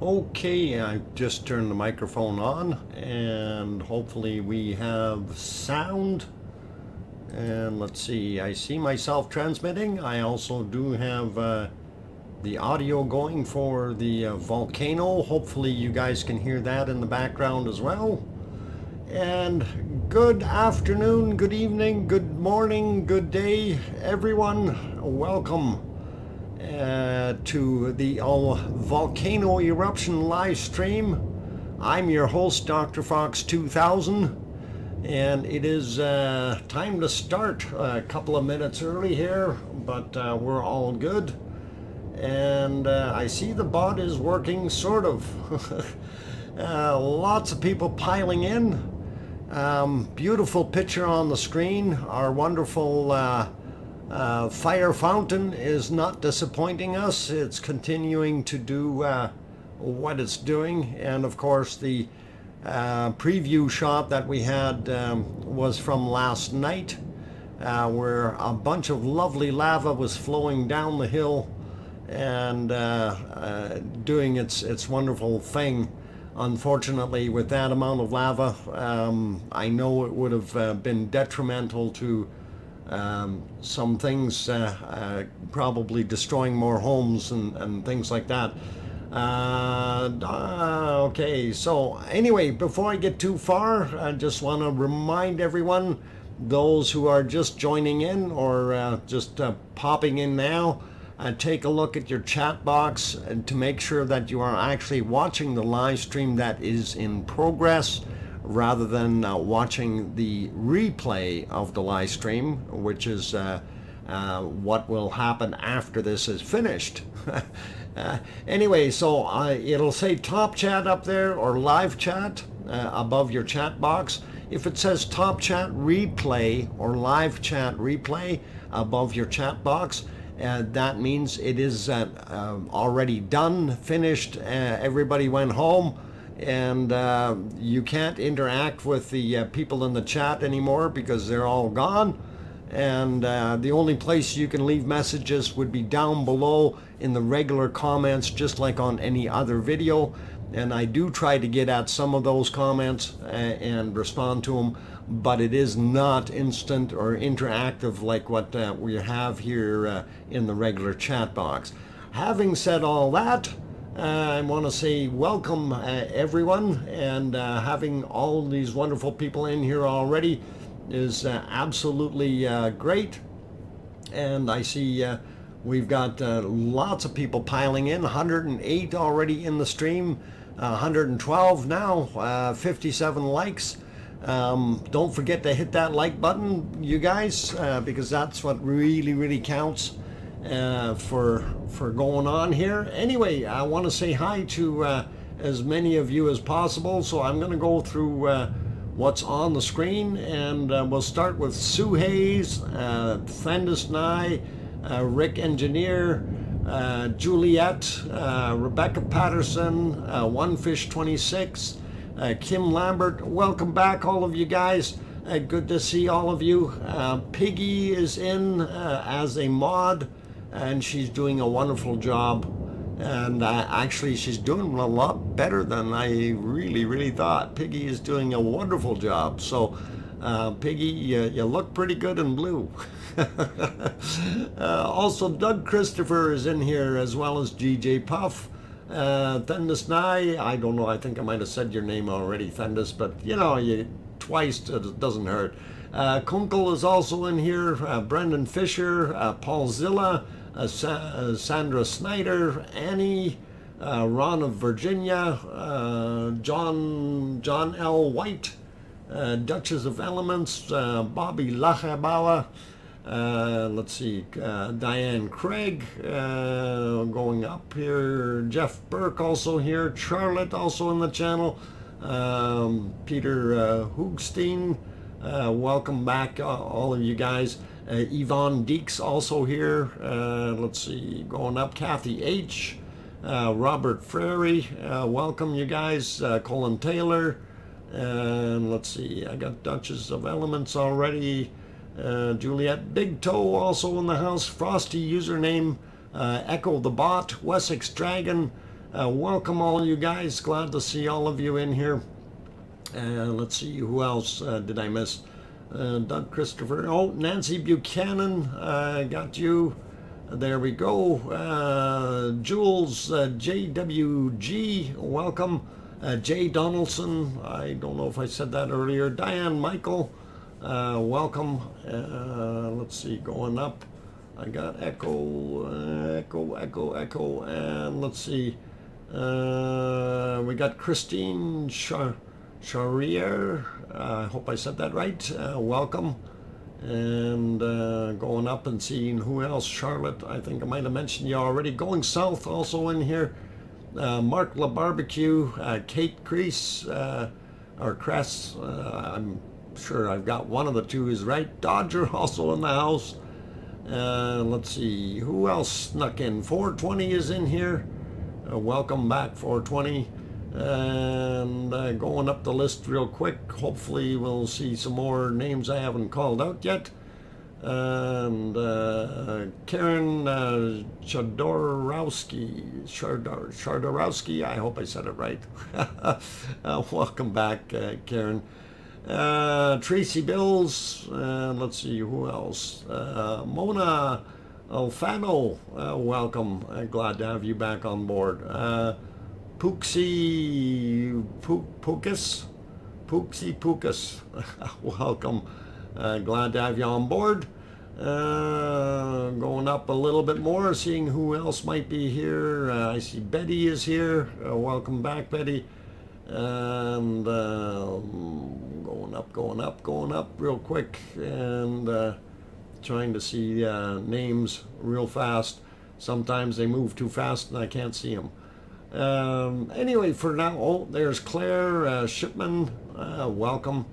Okay, I just turned the microphone on and hopefully we have sound. And let's see, I see myself transmitting. I also do have the audio going for the volcano. Hopefully you guys can hear that in the background as well. And good afternoon, good evening, good morning, good day, everyone. Welcome to the Volcano Eruption live stream. I'm your host, DrFox2000, and it is time to start a couple of minutes early here, but we're all good. And I see the bot is working, sort of. Lots of people piling in. Beautiful picture on the screen. Our wonderful fire fountain is not disappointing us. It's continuing to do what it's doing. And of course the preview shot that we had was from last night, where a bunch of lovely lava was flowing down the hill and doing its wonderful thing. Unfortunately, with that amount of lava, I know it would have been detrimental to some things, probably destroying more homes and things like that. Okay, so anyway, before I get too far, I just want to remind everyone, those who are just joining in or just popping in now, take a look at your chat box and to make sure that you are actually watching the live stream that is in progress, rather than watching the replay of the live stream, which is what will happen after this is finished. Anyway, so it'll say top chat up there or live chat above your chat box. If it says top chat replay or live chat replay above your chat box, that means it is already done, finished, everybody went home, and you can't interact with the people in the chat anymore because they're all gone. And the only place you can leave messages would be down below in the regular comments, just like on any other video. And I do try to get at some of those comments and respond to them, but it is not instant or interactive like what we have here in the regular chat box. Having said all that, I want to say welcome everyone, and having all these wonderful people in here already is absolutely great. And I see we've got lots of people piling in, 108 already in the stream, 112 now, 57 likes. Don't forget to hit that like button, you guys, because that's what really counts for going on here. Anyway, I want to say hi to as many of you as possible, so I'm going to go through what's on the screen, and we'll start with Sue Hayes, Thandis Nye, Rick Engineer, Juliet, Rebecca Patterson, OneFish26, Kim Lambert. Welcome back, all of you guys. Good to see all of you. Piggy is in as a mod, and she's doing a wonderful job. And actually, she's doing a lot better than I really thought. Piggy is doing a wonderful job. So, Piggy, you look pretty good in blue. Also, Doug Christopher is in here, as well as GJ Puff. Thandis Nye, I don't know, I think I might have said your name already, Thandis, but you know, twice it doesn't hurt. Kunkel is also in here, Brendan Fisher, Paul Zilla, Sandra Snyder, Annie, Ron of Virginia, John L. White, Duchess of Elements, Bobby Lachabawa, let's see, Diane Craig, going up here, Jeff Burke also here, Charlotte also in the channel, Peter Hoogstein, welcome back all of you guys. Yvonne Deeks also here, let's see, going up, Kathy H, Robert Frary, welcome you guys, Colin Taylor, and let's see, I got Duchess of Elements already, Juliet Big Toe also in the house, Frosty username, Echo the Bot, Wessex Dragon, Welcome all you guys. Glad to see all of you in here. Let's see, who else did I miss? Doug Christopher. Oh, Nancy Buchanan. Got you. There we go. Jules JWG. Welcome. Jay Donaldson. I don't know if I said that earlier. Diane Michael. Welcome. Let's see, going up. I got echo, and let's see. We got Christine Charrier. I hope I said that right. Welcome. And going up and seeing who else. Charlotte, I think I might have mentioned you already. Going south, also in here. Mark LaBarbecue, Kate Crease, or Cress. I'm sure I've got one of the two is right. Dodger also in the house. Let's see, who else snuck in? 420 is in here. Welcome back, 420. And going up the list real quick. Hopefully we'll see some more names I haven't called out yet. And Karen Chardorowski, I hope I said it right. Welcome back, Karen. Tracy Bills, let's see who else. Mona Alfano, welcome. Glad to have you back on board. Pooksy Pukas, welcome. Glad to have you on board. Going up a little bit more, seeing who else might be here. I see Betty is here. Welcome back, Betty. And going up real quick, and trying to see names real fast. Sometimes they move too fast and I can't see them. Anyway, for now, oh, there's Claire Shipman. Welcome.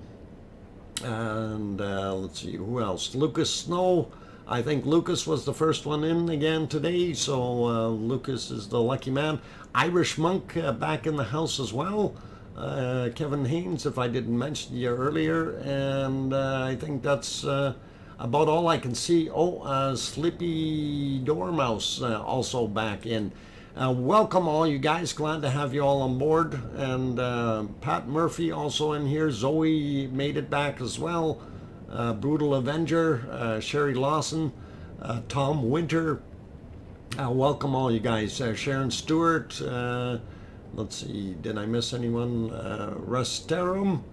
And let's see who else. Lucas Snow. I think Lucas was the first one in again today, so Lucas is the lucky man. Irish Monk back in the house as well. Kevin Haynes, if I didn't mention you earlier, and I think that's about all I can see. Oh, Sleepy Dormouse also back in. Welcome all you guys, glad to have you all on board. And Pat Murphy also in here. Zoe made it back as well. Brutal Avenger, Sherry Lawson, Tom Winter. Welcome all you guys. Sharon Stewart. Let's see, did I miss anyone? Resterum,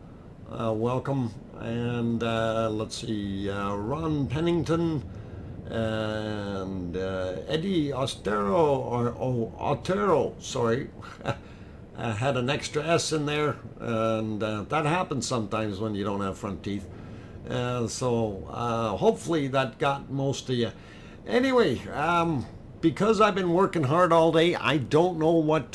welcome. And let's see, Ron Pennington, and Eddie Otero, sorry. I had an extra S in there, and that happens sometimes when you don't have front teeth. So hopefully that got most of you. Anyway, because I've been working hard all day, I don't know what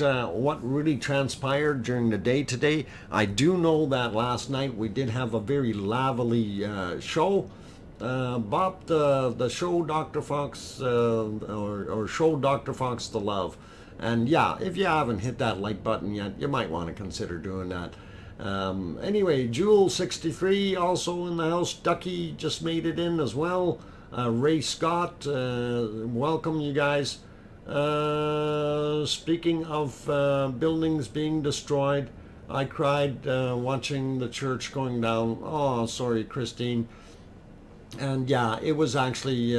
really transpired during the day today. I do know that last night we did have a very lively show. Bob, the show Dr. Fox, or show Dr. Fox the Love. And yeah, if you haven't hit that like button yet, you might want to consider doing that. Anyway, Jewel63 also in the house. Ducky just made it in as well. Ray Scott, welcome you guys. Speaking of buildings being destroyed, I cried watching the church going down. Oh, sorry, Christine. And yeah, it was actually,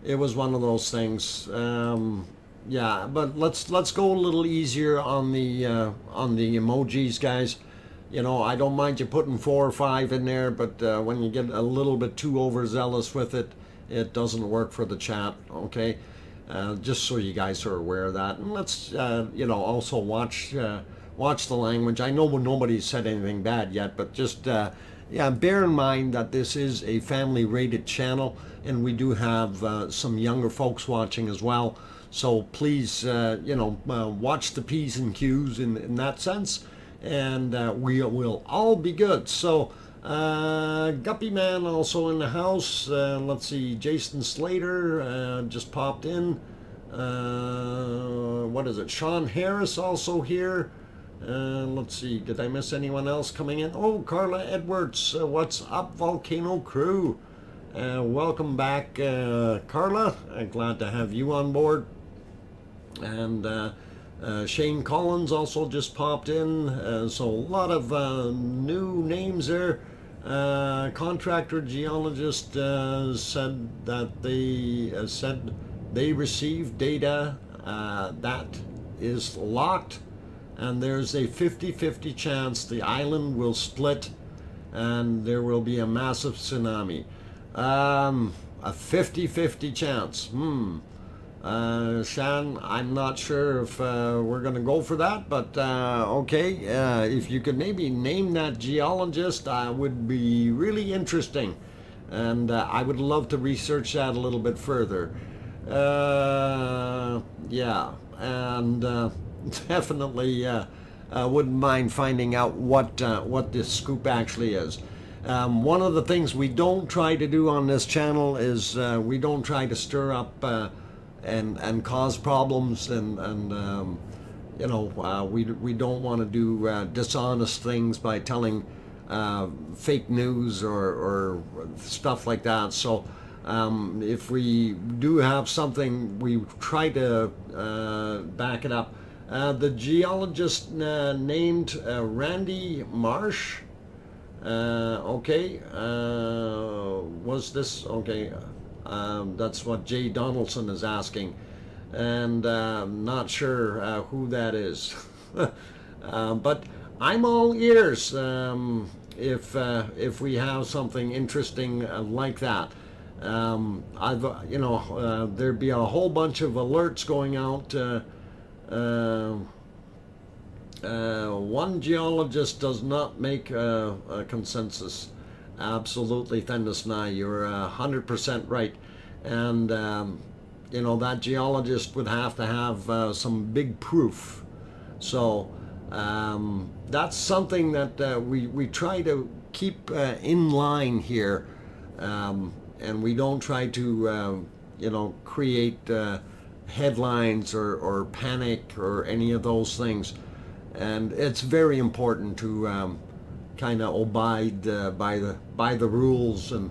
it was one of those things. Yeah, but let's go a little easier on the emojis, guys. You know, I don't mind you putting 4 or 5 in there, but when you get a little bit too overzealous with it, it doesn't work for the chat, okay? Just so you guys are aware of that. And let's, you know, also watch the language. I know nobody's said anything bad yet, but just, yeah, bear in mind that this is a family-rated channel, and we do have some younger folks watching as well. So please, you know, watch the P's and Q's in that sense, and we will all be good. So, Guppy Man also in the house. Let's see, Jason Slater just popped in. What is it? Sean Harris also here. Let's see, did I miss anyone else coming in? Oh, Carla Edwards. What's up, Volcano crew? Welcome back, Carla. Glad to have you on board. And Shane Collins also just popped in, so a lot of new names there. Contractor geologist said that they received data that is locked, and there's a 50-50 chance the island will split and there will be a massive tsunami. A 50-50 chance. Shan, I'm not sure if we're going to go for that, but okay. If you could maybe name that geologist, would be really interesting. And I would love to research that a little bit further. Yeah, and definitely wouldn't mind finding out what this scoop actually is. One of the things we don't try to do on this channel is we don't try to stir up and cause problems, and you know, we don't want to do dishonest things by telling fake news or stuff like that. So if we do have something, we try to back it up. The geologist named Randy Marsh. Okay, was this okay? That's what Jay Donaldson is asking, and not sure who that is. But I'm all ears if we have something interesting like that. There'd be a whole bunch of alerts going out. One geologist does not make a consensus. Absolutely, Thendasnai, you're 100% right. And, that geologist would have to have some big proof. So that's something that we try to keep in line here. And we don't try to, create headlines or panic or any of those things. And it's very important to kind of abide by the rules and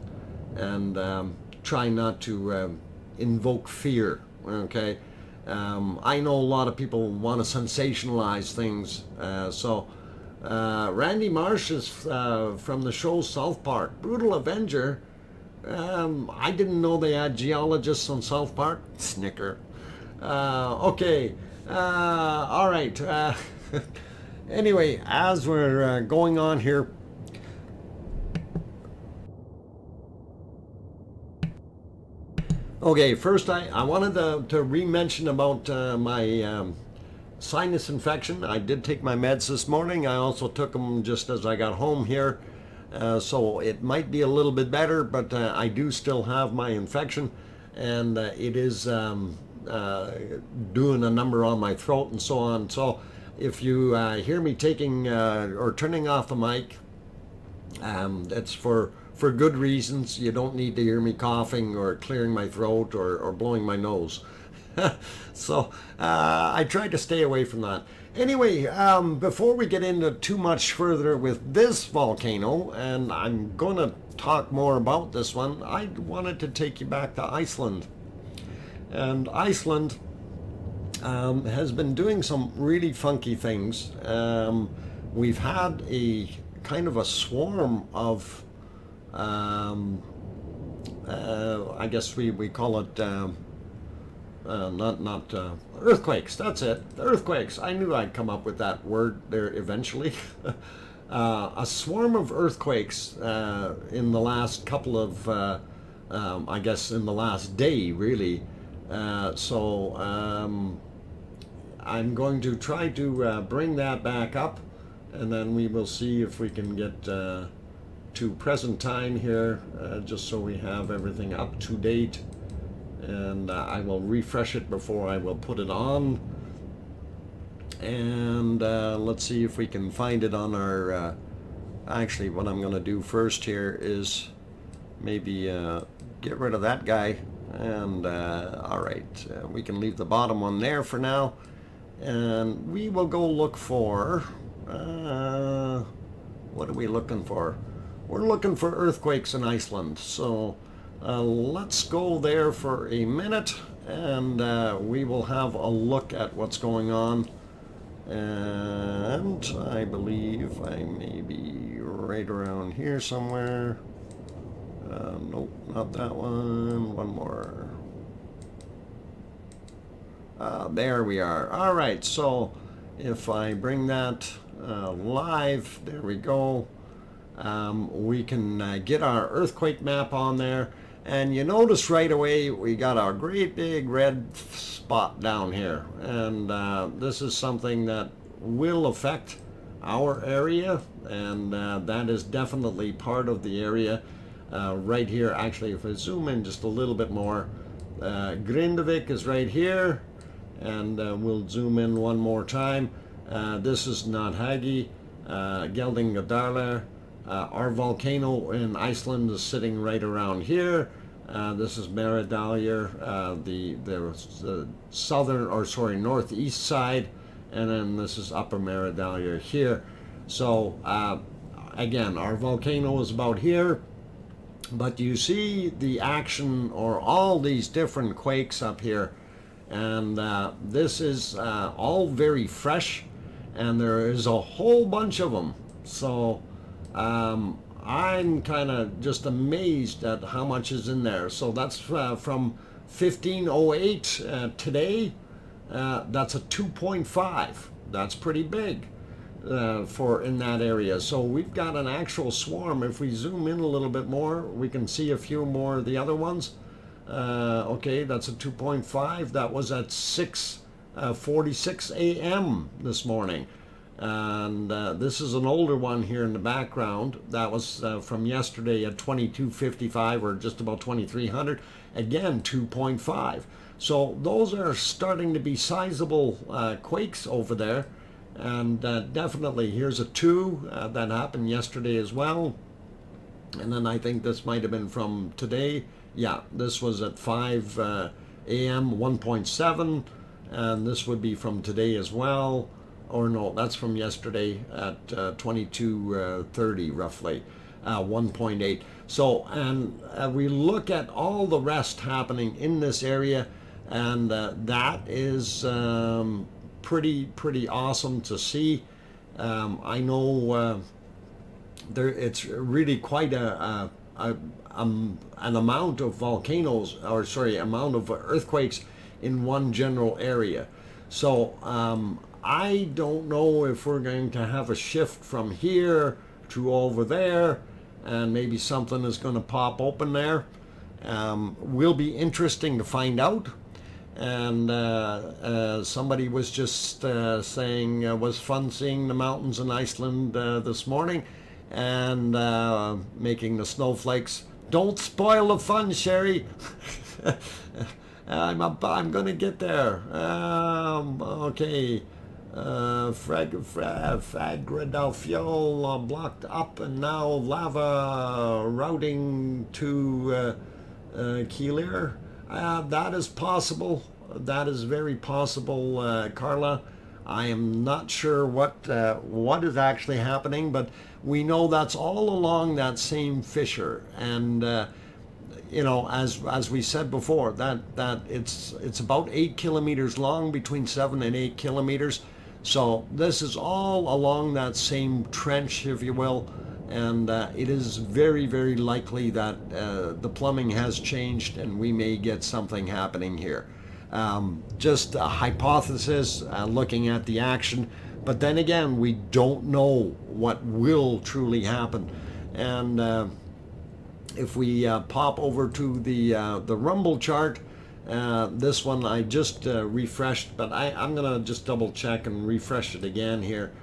try not to invoke fear. Okay, I know a lot of people want to sensationalize things. So Randy Marsh is from the show South Park, Brutal Avenger. I didn't know they had geologists on South Park. Snicker. Okay. All right. Anyway, as we're going on here, okay, first I wanted to re-mention about my sinus infection. I did take my meds this morning. I also took them just as I got home here, so it might be a little bit better, but I do still have my infection, and it is doing a number on my throat and so on. So if you hear me taking or turning off the mic, it's for good reasons. You don't need to hear me coughing or clearing my throat or blowing my nose. So I try to stay away from that. Anyway, before we get into too much further with this volcano, and I'm going to talk more about this one, I wanted to take you back to Iceland. And Iceland has been doing some really funky things. We've had a kind of a swarm of, I guess we call it, not earthquakes. That's it, earthquakes. I knew I'd come up with that word there eventually. A swarm of earthquakes in the last couple of, I guess in the last day, really. So I'm going to try to bring that back up, and then we will see if we can get to present time here, just so we have everything up to date. And I will refresh it before I will put it on. And let's see if we can find it on our... actually, what I'm going to do first here is maybe get rid of that guy. And all right, we can leave the bottom one there for now, and we will go look for what are we looking for? We're looking for earthquakes in Iceland, so let's go there for a minute, and we will have a look at what's going on. And I believe I may be right around here somewhere. Nope, not that one. One more. There we are. All right, so if I bring that live, there we go. We can get our earthquake map on there. And you notice right away we got our great big red spot down here. And this is something that will affect our area. And that is definitely part of the area right here. Actually, if I zoom in just a little bit more, Grindavik is right here. And we'll zoom in one more time. This is Nordhagi, Geldingadalur. Our volcano in Iceland is sitting right around here. This is Meridalur, the southern, or sorry, northeast side, and then this is Upper Meridalur here. So again, our volcano is about here, but you see the action or all these different quakes up here, and this is all very fresh, and there is a whole bunch of them. So I'm kind of just amazed at how much is in there. So that's from 1508 today. That's a 2.5. That's pretty big for in that area. So we've got an actual swarm. If we zoom in a little bit more, we can see a few more of the other ones. Okay, that's a 2.5. That was at 6:46 a.m. this morning. And this is an older one here in the background. That was from yesterday at 22:55, or just about 2300. Again, 2.5. So those are starting to be sizable quakes over there. And definitely, here's a 2 that happened yesterday as well. And then I think this might have been from today. Yeah, this was at 5 a.m., 1.7. And this would be from today as well. Or no, that's from yesterday at 22:30 roughly, 1.8. So, and we look at all the rest happening in this area, and that is pretty awesome to see. I know it's really quite an amount of volcanoes, or sorry, amount of earthquakes in one general area. So I don't know if we're going to have a shift from here to over there, and maybe something is going to pop open there. Will be interesting to find out. And somebody was just saying it was fun seeing the mountains in Iceland this morning, and making the snowflakes. Don't spoil the fun, Sherry. I'm going to get there. Okay. Fagradalsfjall blocked up, and now lava routing to Keilir. That is possible. That is very possible, Carla. I am not sure what is actually happening, but we know that's all along that same fissure. And you know, as we said before, that it's about 8 kilometers long, between 7 and 8 kilometers. So this is all along that same trench, if you will, and it is very, very likely that the plumbing has changed and we may get something happening here. Just a hypothesis, looking at the action, but then again, we don't know what will truly happen. And if we pop over to the rumble chart, this one I just refreshed, but I'm gonna just double check and refresh it again here,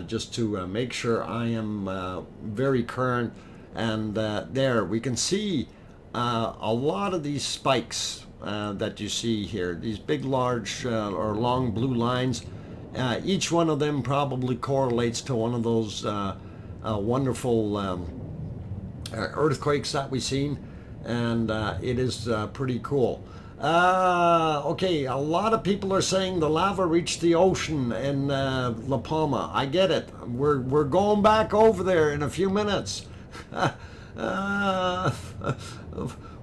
just to make sure I am very current. And there we can see a lot of these spikes that you see here, these big, large or long blue lines. Each one of them probably correlates to one of those wonderful earthquakes that we've seen, and it is pretty cool. Okay, a lot of people are saying the lava reached the ocean in La Palma. I get it. We're going back over there in a few minutes.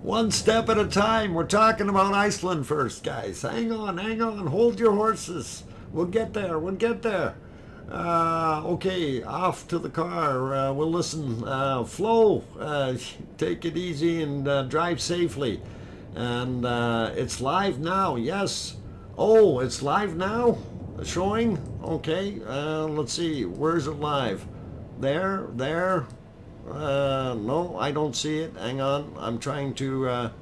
One step at a time. We're talking about Iceland first, guys. Hang on, hold your horses. We'll get there. We'll get there. Okay, off to the car. We'll listen. Flo, take it easy and drive safely. And it's live now. Yes. Oh, it's live now? Showing? Okay. Let's see. Where's it live? There? There? No, I don't see it. Hang on. I'm trying to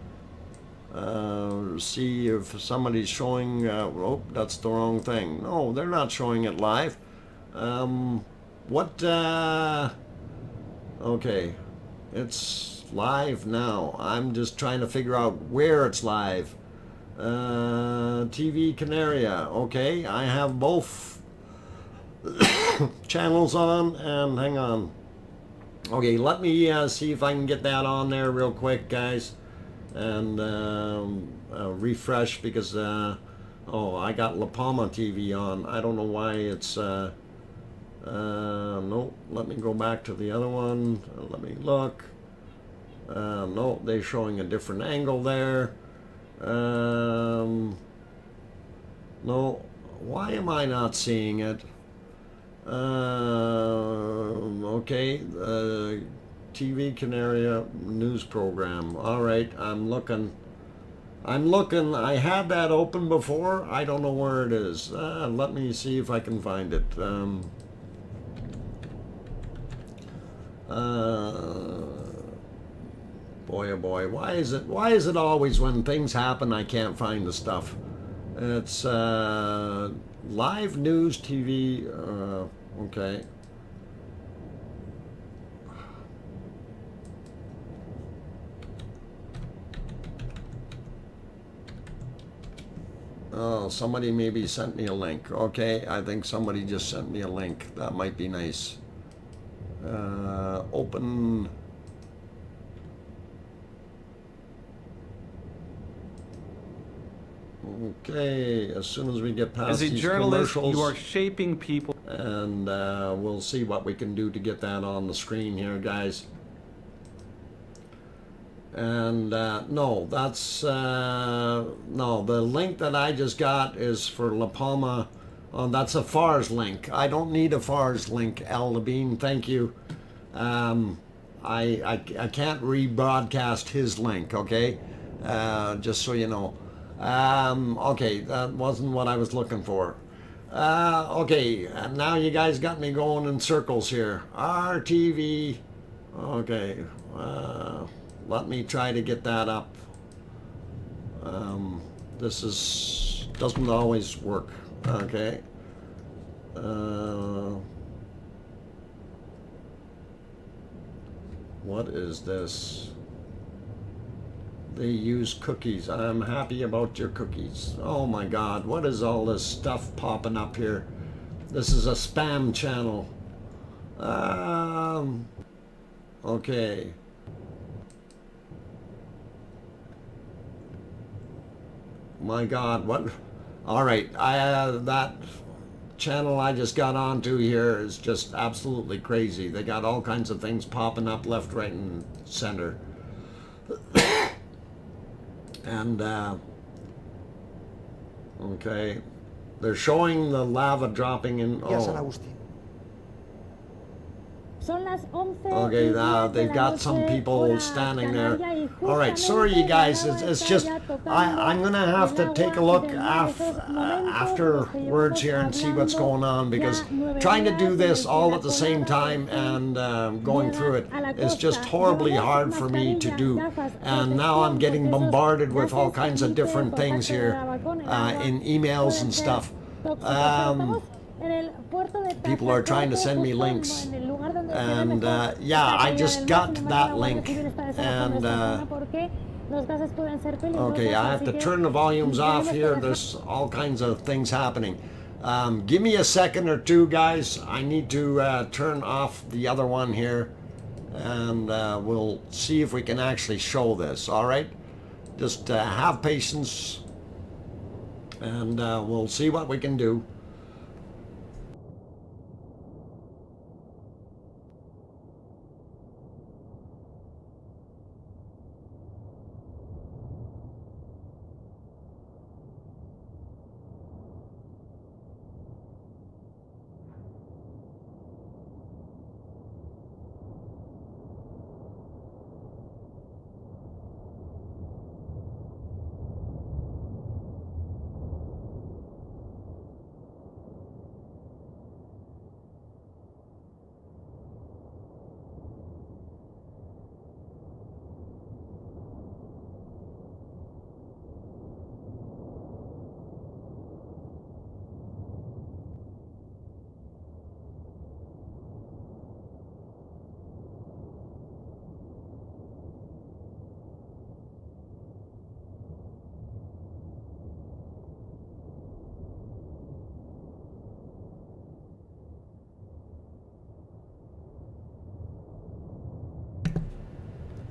see if somebody's showing. Oh, that's the wrong thing. No, they're not showing it live. What? Okay. It's live now. I'm just trying to figure out where it's live. TV Canaria. Okay, I have both channels on, and hang on. Okay, let me see if I can get that on there real quick, guys, and refresh, because oh, I got La Palma TV on. I don't know why it's no, let me go back to the other one. Let me look. No, they're showing a different angle there. No, why am I not seeing it? Okay, TV Canaria news program. All right, I'm looking. I had that open before. I don't know where it is. Let me see if I can find it. Boy, oh boy, why is it always when things happen I can't find the stuff? It's live news TV. Okay. Oh, somebody maybe sent me a link. Okay, I think somebody just sent me a link. That might be nice. Open. Okay, as soon as we get past these commercials. As a journalist, you are shaping people. And we'll see what we can do to get that on the screen here, guys. And no, that's no, the link that I just got is for La Palma. Oh, that's a FARS link. I don't need a FARS link, Al Labine, thank you. I can't rebroadcast his link, okay? Just so you know. Okay, that wasn't what I was looking for. Okay, and now you guys got me going in circles here. RTV. Okay, let me try to get that up. This doesn't always work. Okay. What is this? They use cookies. I'm happy about your cookies. Oh my God, what is all this stuff popping up here? This is a spam channel. Okay. My God, what? All right, that channel I just got onto here is just absolutely crazy. They got all kinds of things popping up left, right, and center. And okay, they're showing the lava dropping in. Oh. Okay, now they've got some people standing there. All right, sorry you guys, it's just I'm gonna have to take a look afterwards here and see what's going on, because trying to do this all at the same time and going through it is just horribly hard for me to do. And now I'm getting bombarded with all kinds of different things here in emails and stuff. People are trying to send me links, and yeah, I just got that link, and okay, I have to turn the volumes off here. There's all kinds of things happening. Give me a second or two, guys. I need to turn off the other one here, and we'll see if we can actually show this. All right, just have patience, and we'll see what we can do.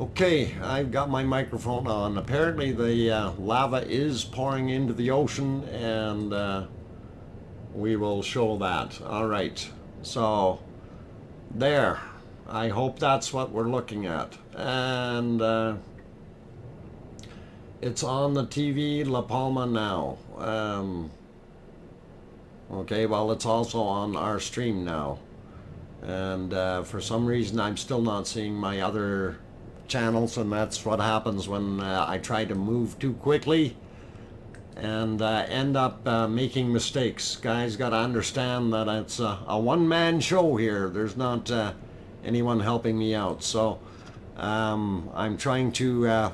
Okay, I've got my microphone on. Apparently the lava is pouring into the ocean, and we will show that. All right, so there. I hope that's what we're looking at. And it's on the TV, La Palma now. Okay, well, it's also on our stream now. And for some reason, I'm still not seeing my other channels, and that's what happens when I try to move too quickly and end up making mistakes. Guys got to understand that it's a one-man show here. There's not anyone helping me out. So I'm trying to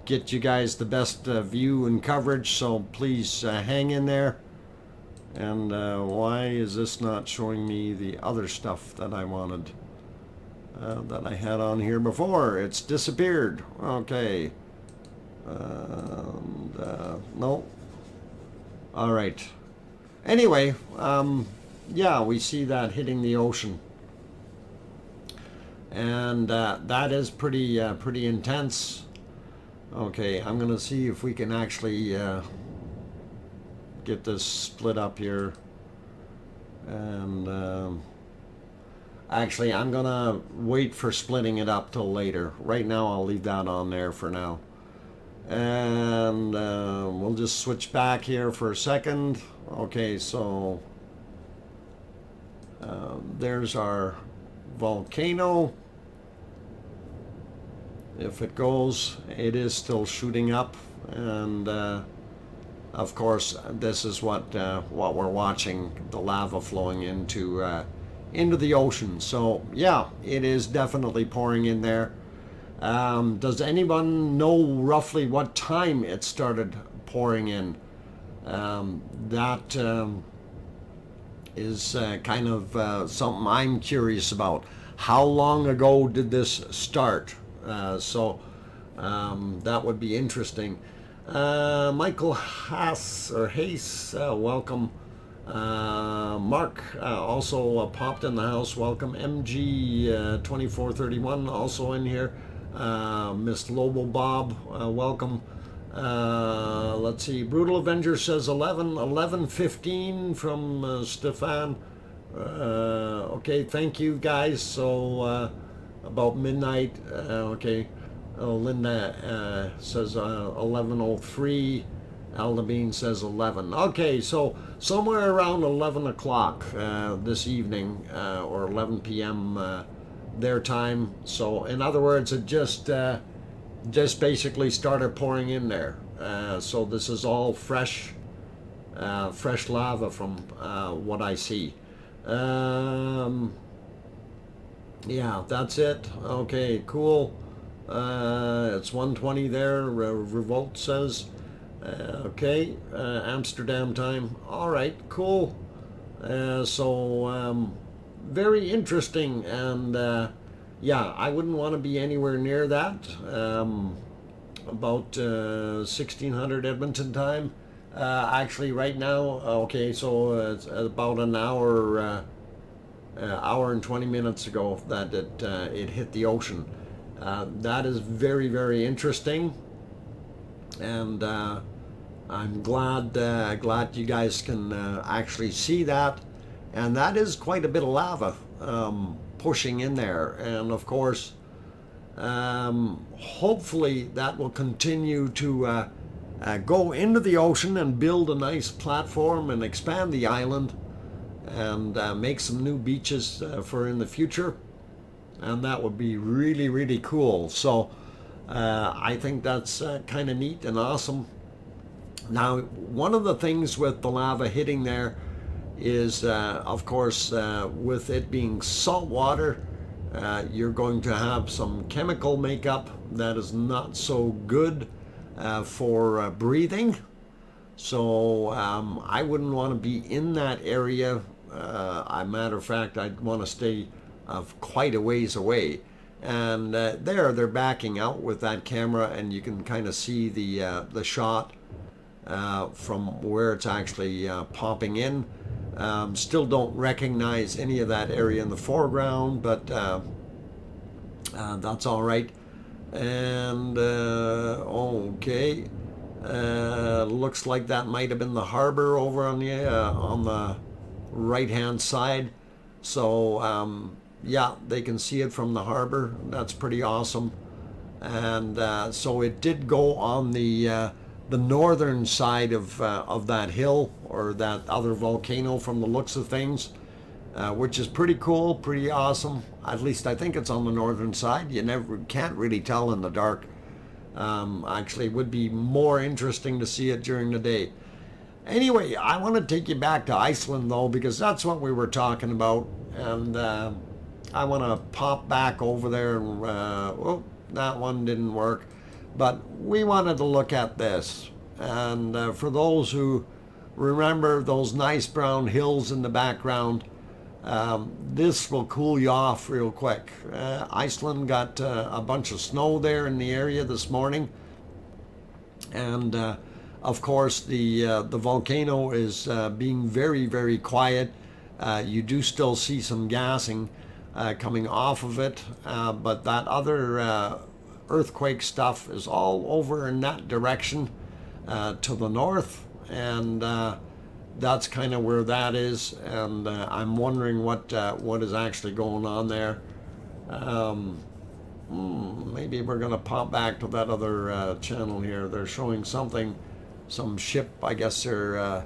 get you guys the best view and coverage, so please hang in there. And why is this not showing me the other stuff that I wanted, that I had on here before? It's disappeared. Okay. No. All right. Anyway, yeah, we see that hitting the ocean. And that is pretty intense. Okay, I'm going to see if we can actually get this split up here. And actually, I'm going to wait for splitting it up till later. Right now, I'll leave that on there for now. And we'll just switch back here for a second. Okay, so there's our volcano. If it goes, it is still shooting up, and of course this is what we're watching, the lava flowing into the ocean. So yeah, it is definitely pouring in there. Does anyone know roughly what time it started pouring in? That is kind of something I'm curious about. How long ago did this start? So that would be interesting. Michael Haas, welcome. Mark also popped in the house. Welcome. MG 2431 also in here. Miss Lobo Bob, welcome. Let's see. Brutal Avenger says 11:15 from Stefan. Okay, thank you guys. So about midnight. Okay. Linda says 11:03. Aldabine says 11. Okay, so somewhere around 11 o'clock this evening, or 11 p.m. Their time. So in other words, it just basically started pouring in there. So this is all fresh lava from what I see. Yeah, that's it. Okay, cool. It's 1:20 there. Revolt says. Okay, Amsterdam time. All right, cool. So very interesting, and yeah, I wouldn't want to be anywhere near that. About 1600 Edmonton time. Actually, right now, okay, so it's about an hour and 20 minutes ago that it hit the ocean. That is very, very interesting, and I'm glad you guys can actually see that. And that is quite a bit of lava pushing in there. And of course, hopefully that will continue to go into the ocean and build a nice platform and expand the island and make some new beaches for in the future. And that would be really, really cool. So I think that's kind of neat and awesome. Now, one of the things with the lava hitting there is, of course, with it being salt water, you're going to have some chemical makeup that is not so good for breathing. So I wouldn't want to be in that area. As a matter of fact, I'd want to stay quite a ways away. And they're backing out with that camera, and you can kind of see the shot from where it's actually popping in. Still don't recognize any of that area in the foreground, but that's all right. And okay, looks like that might have been the harbor over on the right hand side. So yeah, they can see it from the harbor. That's pretty awesome. And so it did go on the northern side of that hill, or that other volcano from the looks of things, which is pretty cool, pretty awesome. At least I think it's on the northern side. You never can't really tell in the dark. Actually, it would be more interesting to see it during the day. Anyway, I want to take you back to Iceland though, because that's what we were talking about, and I want to pop back over there. And, oh, that one didn't work, but we wanted to look at this. And for those who remember those nice brown hills in the background, this will cool you off real quick. Iceland got a bunch of snow there in the area this morning, and of course the volcano is being very, very quiet. You do still see some gassing coming off of it, but that other earthquake stuff is all over in that direction to the north, and that's kind of where that is. And I'm wondering what is actually going on there. Maybe we're gonna pop back to that other channel here. They're showing something, some ship. I guess they're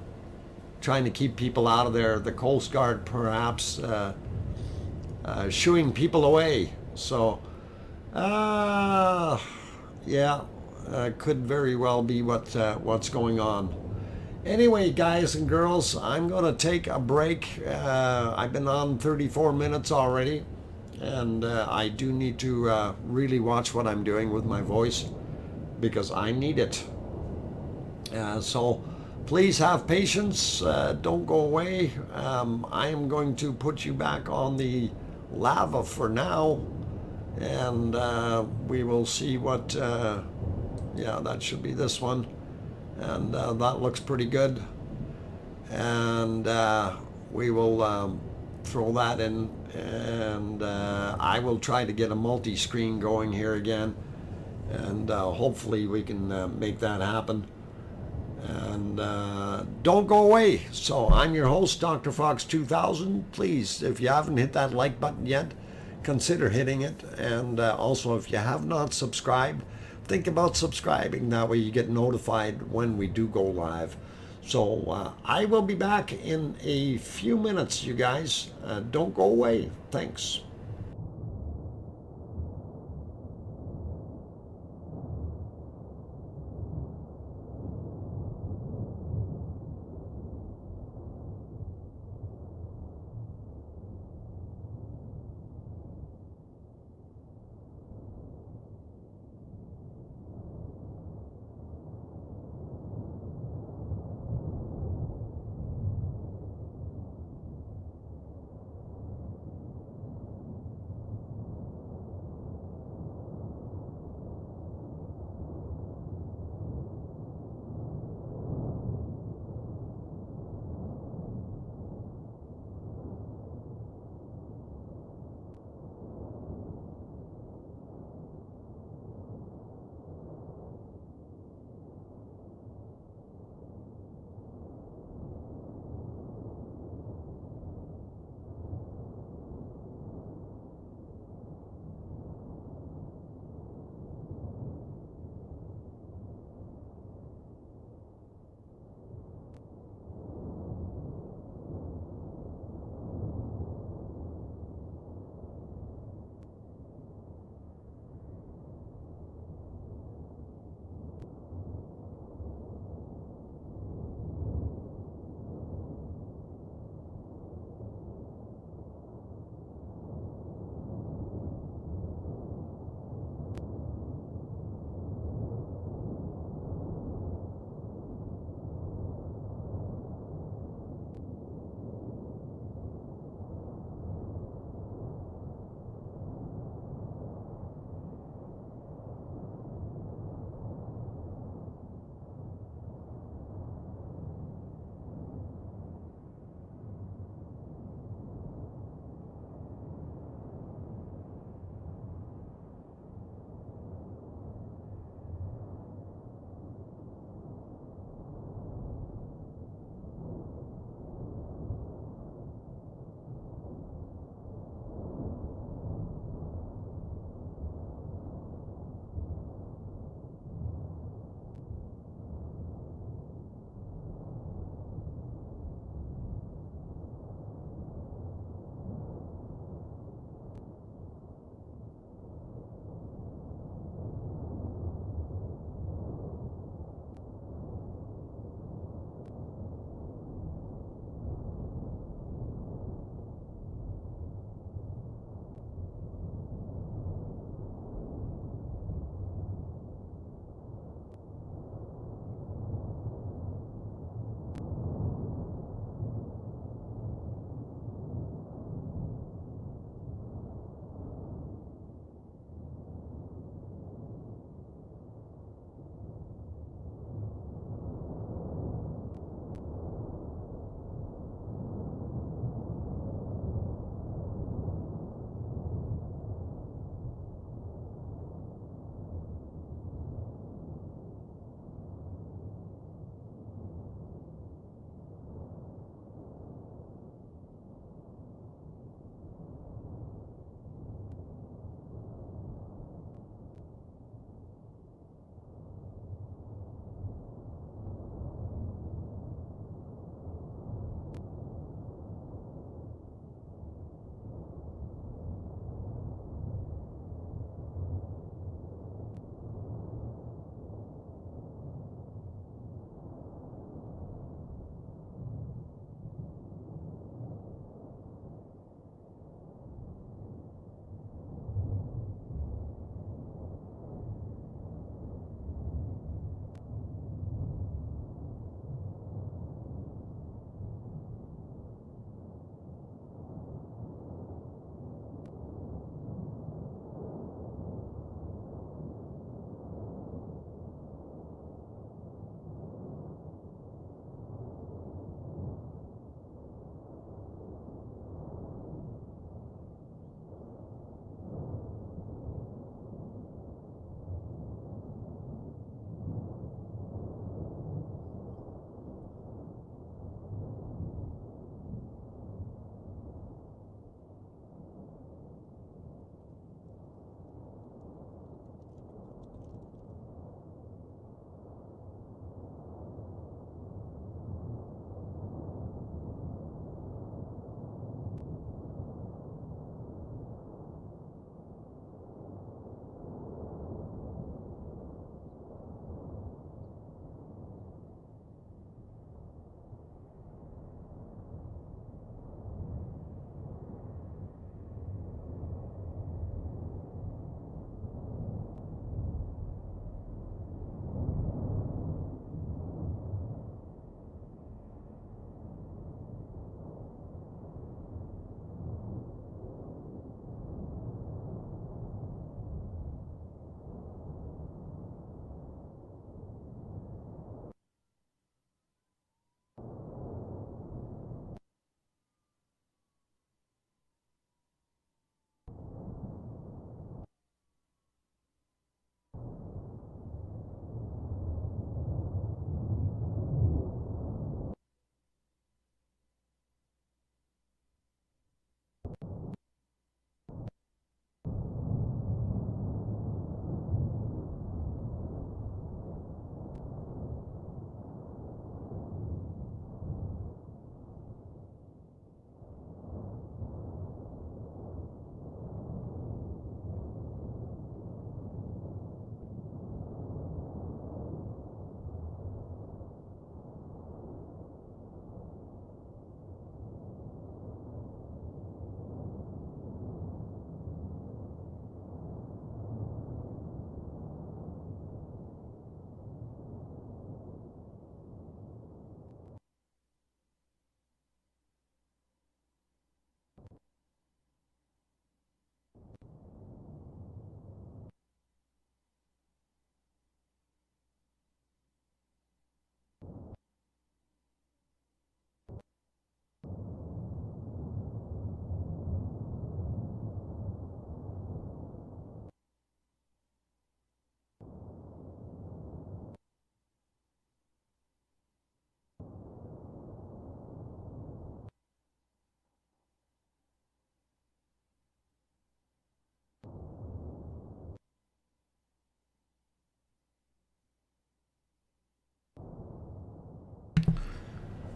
trying to keep people out of there. The Coast Guard perhaps shooing people away. So yeah, could very well be what's going on. Anyway, guys and girls, I'm going to take a break. I've been on 34 minutes already, and I do need to really watch what I'm doing with my voice, because I need it. So please have patience. Don't go away. I am going to put you back on the lava for now, and we will see what, yeah, that should be this one. And that looks pretty good, and we will throw that in, and I will try to get a multi-screen going here again, and hopefully we can make that happen. And don't go away. So I'm your host, DrFox2000. Please, if you haven't hit that like button yet, consider hitting it. And also, if you have not subscribed, think about subscribing. That way you get notified when we do go live. So I will be back in a few minutes, you guys. Don't go away. Thanks.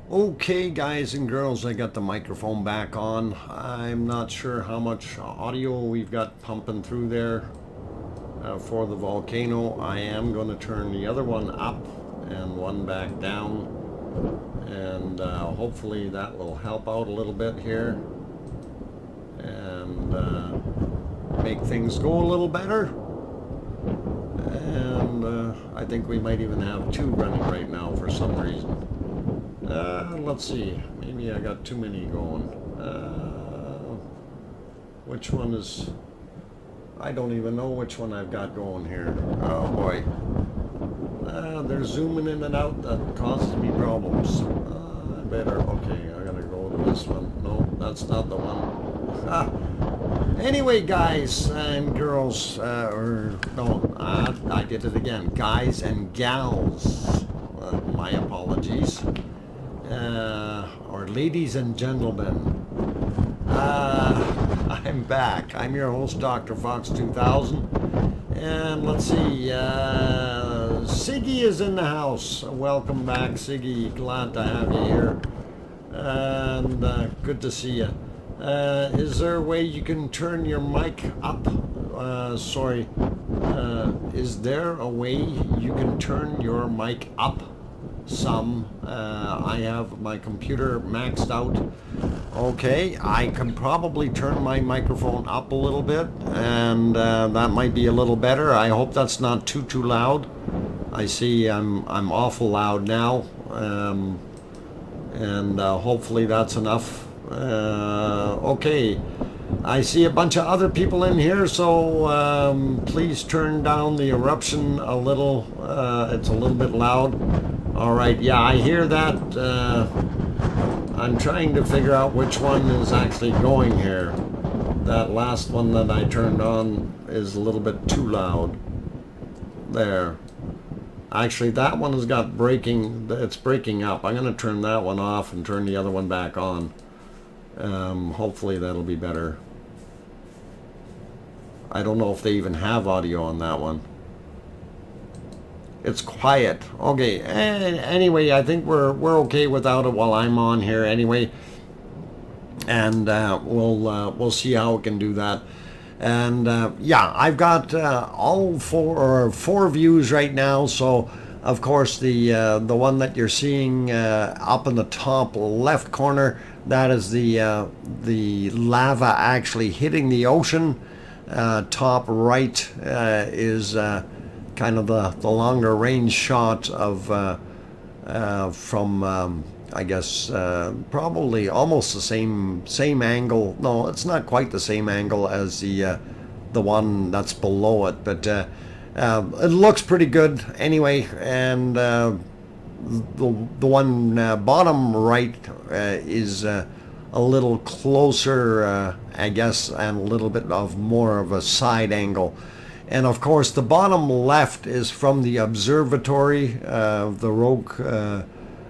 Okay, guys and girls, I got the microphone back on. I'm not sure how much audio we've got pumping through there for the volcano. I am going to turn the other one up and one back down, and hopefully that will help out a little bit here and make things go a little better. And I think we might even have two running right now for some reason. Let's see, maybe I got too many going. Which one is, I don't even know which one I've got going here. Oh boy. They're zooming in and out. That causes me problems. I better, okay, I gotta go to this one. No, that's not the one. Anyway, guys and girls, I did it again. Guys and gals, my apologies. Or ladies and gentlemen, I'm back. I'm your host, DrFox2000, and let's see, Siggy is in the house. Welcome back, Siggy. Glad to have you here, and good to see you. Is there a way you can turn your mic up? Is there a way you can turn your mic up some? I have my computer maxed out. Okay, I can probably turn my microphone up a little bit, and that might be a little better. I hope that's not too loud. I see I'm awful loud now, and hopefully that's enough. Okay, I see a bunch of other people in here, so please turn down the eruption a little. It's a little bit loud. All right, yeah, I hear that. I'm trying to figure out which one is actually going here. That last one that I turned on is a little bit too loud. There. Actually, that one has got breaking. It's breaking up. I'm going to turn that one off and turn the other one back on. Hopefully that'll be better. I don't know if they even have audio on that one. It's quiet. Okay. Anyway, I think we're okay without it while I'm on here. Anyway, and we'll see how we can do that. And yeah, I've got all four views right now. So of course the one that you're seeing up in the top left corner, that is the lava actually hitting the ocean. Top right is kind of the longer range shot of from I guess probably almost the same angle. No, it's not quite the same angle as the one that's below it, but it looks pretty good anyway. And the one bottom right is a little closer, I guess, and a little bit of more of a side angle. And of course, the bottom left is from the observatory, the Rogue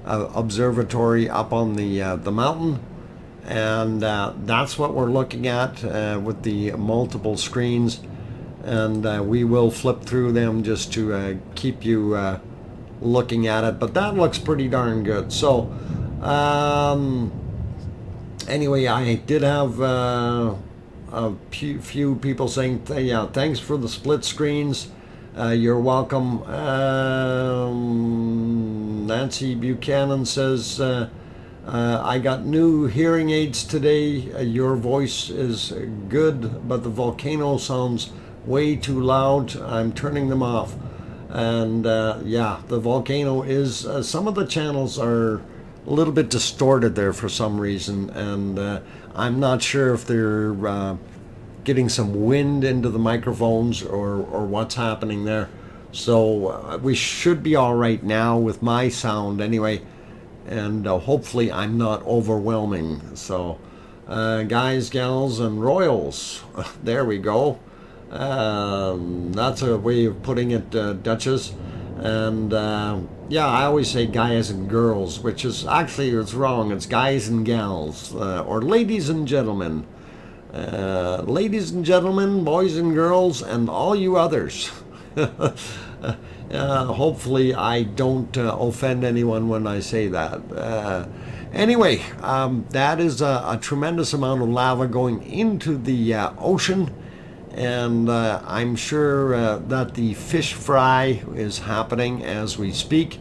Observatory up on the mountain, and that's what we're looking at with the multiple screens. And we will flip through them just to keep you looking at it. But that looks pretty darn good. So anyway, I did have a few people saying, yeah, thanks for the split screens. You're welcome. Nancy Buchanan says, I got new hearing aids today. Your voice is good, but the volcano sounds way too loud. I'm turning them off. And yeah, the volcano is, some of the channels are a little bit distorted there for some reason, and I'm not sure if they're getting some wind into the microphones or what's happening there. So we should be all right now with my sound anyway, and hopefully I'm not overwhelming. So guys, gals, and royals, there we go. That's a way of putting it, Duchess. And yeah, I always say guys and girls, which is actually, it's wrong. It's guys and gals, or ladies and gentlemen. Ladies and gentlemen, boys and girls, and all you others. Hopefully I don't offend anyone when I say that. Anyway, that is a tremendous amount of lava going into the ocean, and I'm sure that the fish fry is happening as we speak.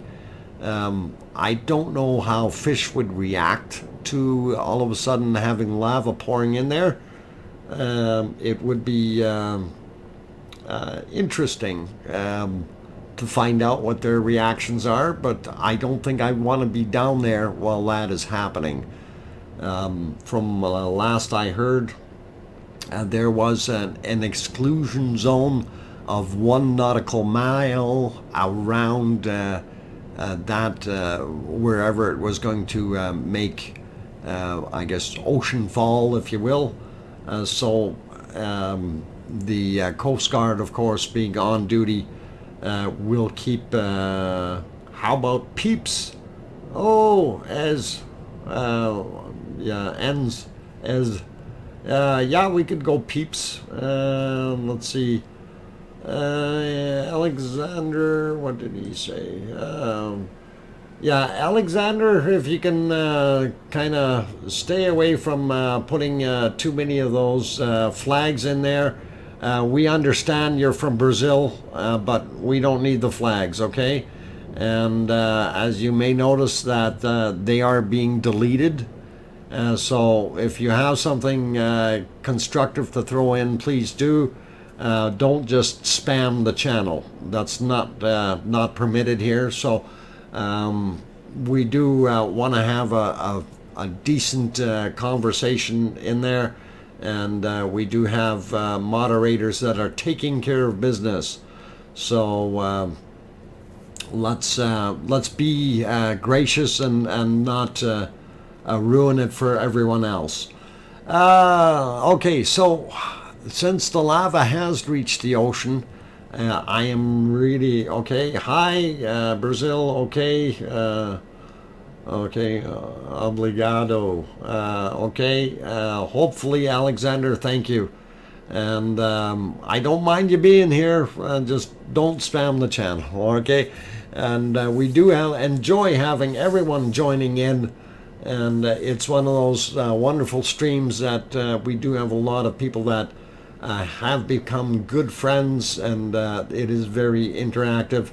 I don't know how fish would react to all of a sudden having lava pouring in there. It would be interesting to find out what their reactions are, but I don't think I want to be down there while that is happening. From last I heard, there was an exclusion zone of 1 nautical mile around that wherever it was going to make, I guess, ocean fall, if you will. So the Coast Guard, of course, being on duty, will keep, how about peeps? Oh, yeah, we could go peeps. Let's see. Alexander, what did he say? Yeah, Alexander, if you can kind of stay away from putting too many of those flags in there. We understand you're from Brazil, but we don't need the flags, okay? And as you may notice that they are being deleted. So if you have something constructive to throw in, please do. Don't just spam the channel. That's not permitted here. So we do want to have a decent conversation in there, and we do have moderators that are taking care of business. So let's be gracious and not ruin it for everyone else. Okay, so since the lava has reached the ocean, I am really okay. Hi, Brazil. Okay, okay, obrigado. Okay, hopefully, Alexander, thank you. And I don't mind you being here. Just don't spam the channel, okay? And we do enjoy having everyone joining in. And it's one of those wonderful streams that we do have a lot of people that have become good friends, and it is very interactive.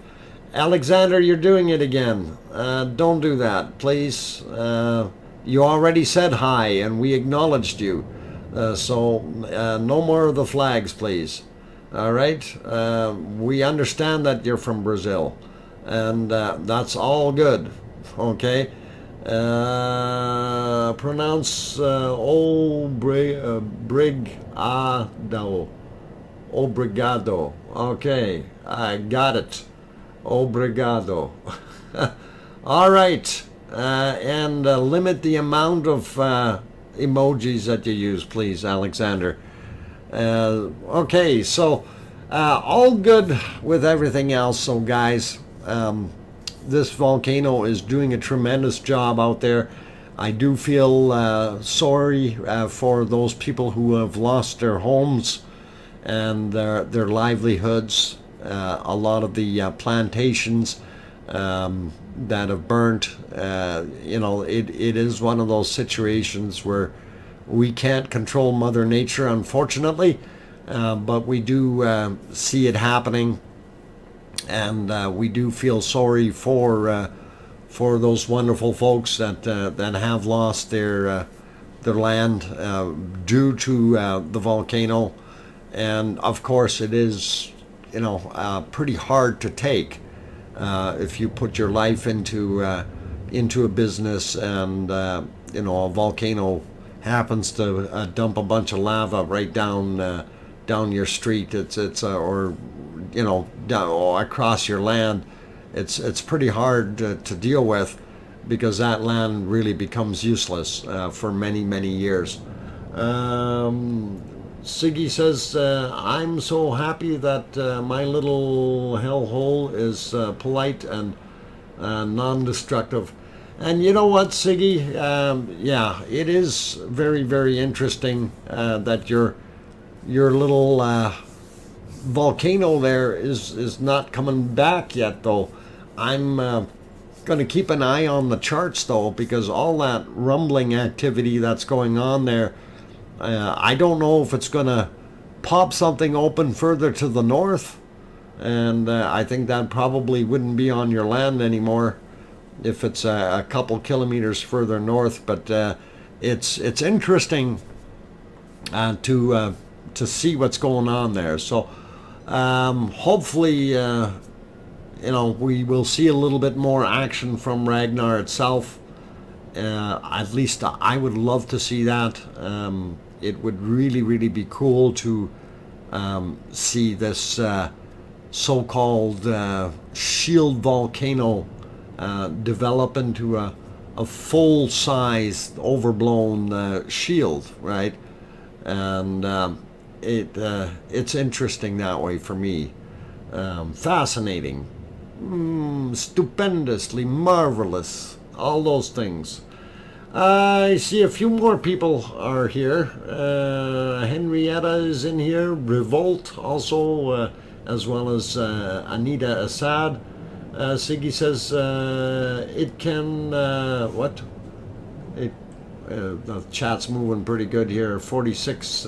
Alexander, you're doing it again. Don't do that, please. You already said hi, and we acknowledged you. So no more of the flags, please. All right? We understand that you're from Brazil, and that's all good. Okay? Pronounce obrigado. Okay, I got it. Obrigado. All right, and limit the amount of emojis that you use, please, Alexander. Okay, so all good with everything else. So guys, this volcano is doing a tremendous job out there. I do feel sorry for those people who have lost their homes and their livelihoods. A lot of the plantations that have burnt. You know, it is one of those situations where we can't control Mother Nature, unfortunately, but we do see it happening. And we do feel sorry for those wonderful folks that have lost their land due to the volcano. And of course, it is, you know, pretty hard to take if you put your life into a business, and you know, a volcano happens to dump a bunch of lava right down your street. It's or you know, across your land. It's pretty hard to deal with, because that land really becomes useless for many years. Siggy says, I'm so happy that my little hellhole is polite and non-destructive. And you know what, Siggy? Yeah, it is very interesting that your little volcano there is not coming back yet, though. I'm going to keep an eye on the charts, though, because all that rumbling activity that's going on there, I don't know if it's going to pop something open further to the north, and I think that probably wouldn't be on your land anymore if it's a couple kilometers further north. But it's interesting to see what's going on there. So hopefully we will see a little bit more action from Ragnar itself. At least I would love to see that. It would really be cool to see this so-called shield volcano develop into a full-size overblown shield, right? And it's interesting that way for me. Fascinating, stupendously marvelous, all those things. I see a few more people are here. Henrietta is in here, Revolt also, as well as Anita Assad. Siggy says it can, the chat's moving pretty good here, 46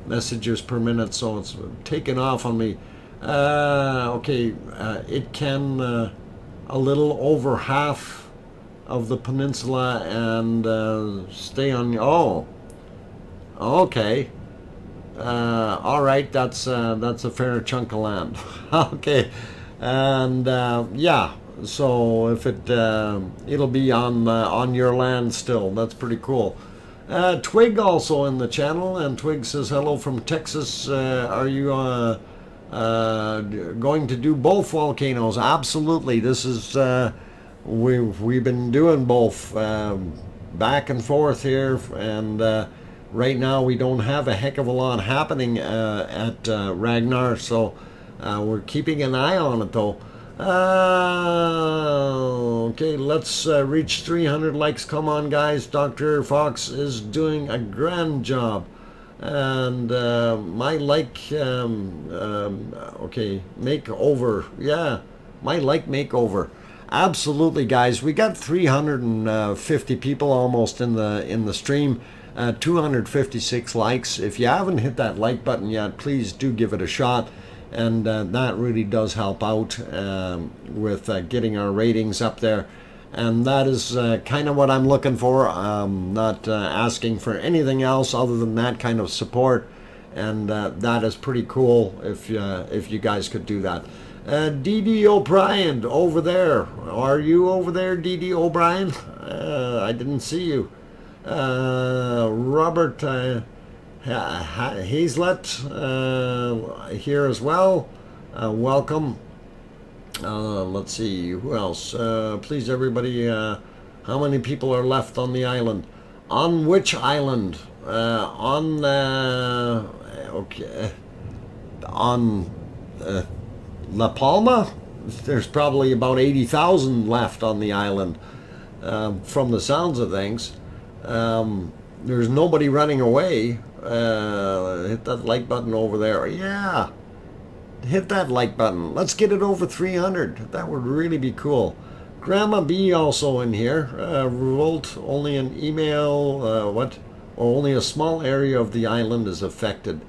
messages per minute, so it's taken off on me. Okay, it can a little over half of the peninsula and stay on. Oh, okay. All right, that's a fair chunk of land. Okay, and yeah. So if it'll be on your land still. That's pretty cool. Twig also in the channel, and Twig says hello from Texas. Are you going to do both volcanoes? Absolutely. This is we've been doing both back and forth here, and right now we don't have a heck of a lot happening at Ragnar, so we're keeping an eye on it though. Okay, let's reach 300 likes. Come on, guys. Dr. Fox is doing a grand job. And my like, okay, makeover. Yeah, my like makeover. Absolutely, guys. We got 350 people almost in the stream. 256 likes. If you haven't hit that like button yet, please do give it a shot. And that really does help out with getting our ratings up there. And that is kind of what I'm looking for. I'm not asking for anything else other than that kind of support. And that is pretty cool if you guys could do that. D.D. O'Brien over there. Are you over there, D.D. O'Brien? I didn't see you. Robert Hazlett here as well. Welcome. Let's see, who else? Please, everybody, how many people are left on the island? On which island? On okay, on La Palma? There's probably about 80,000 left on the island, from the sounds of things. There's nobody running away. Hit that like button over there. Yeah, hit that like button. Let's get it over 300. That would really be cool. Grandma B also in here. Revolt, only an email, or only a small area of the island is affected.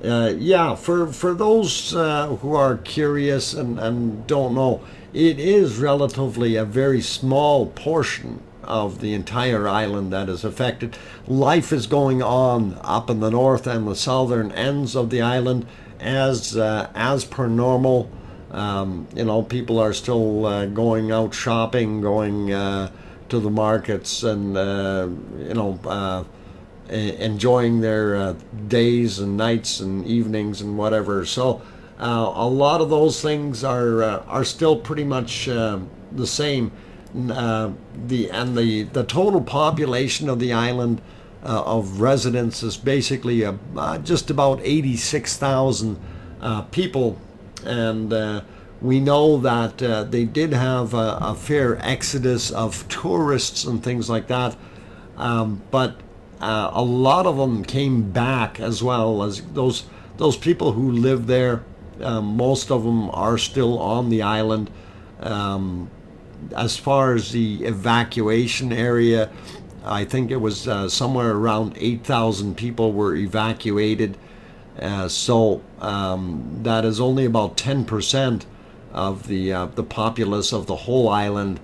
Yeah, for those who are curious and don't know, it is relatively a very small portion of the entire island that is affected. Life is going on up in the north and the southern ends of the island as per normal. People are still going out shopping, going to the markets, and enjoying their days and nights and evenings and whatever. So a lot of those things are still pretty much the same. The total population of the island of residents is basically just about 86,000 people, and we know that they did have a fair exodus of tourists and things like that, but a lot of them came back as well. As those people who live there Most of them are still on the island. As far as the evacuation area, I think it was somewhere around 8,000 people were evacuated. So that is only about 10% of the populace of the whole island,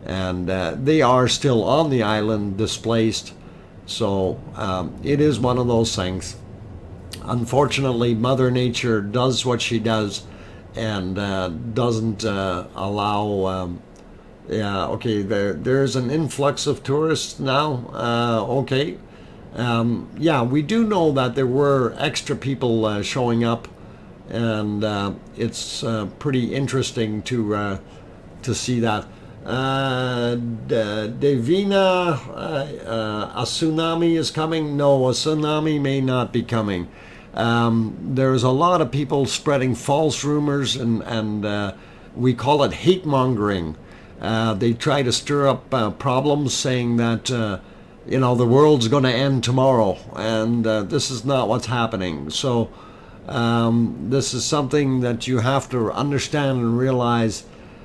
and they are still on the island displaced. So it is one of those things. Unfortunately, Mother Nature does what she does, and doesn't allow. Yeah, okay. There's an influx of tourists now. Okay. Yeah, we do know that there were extra people showing up, and it's pretty interesting to see that. Devina, a tsunami is coming. No, a tsunami may not be coming. There's a lot of people spreading false rumors, and we call it hate mongering. They try to stir up problems, saying that you know, the world's going to end tomorrow, and this is not what's happening. So this is something that you have to understand and realize,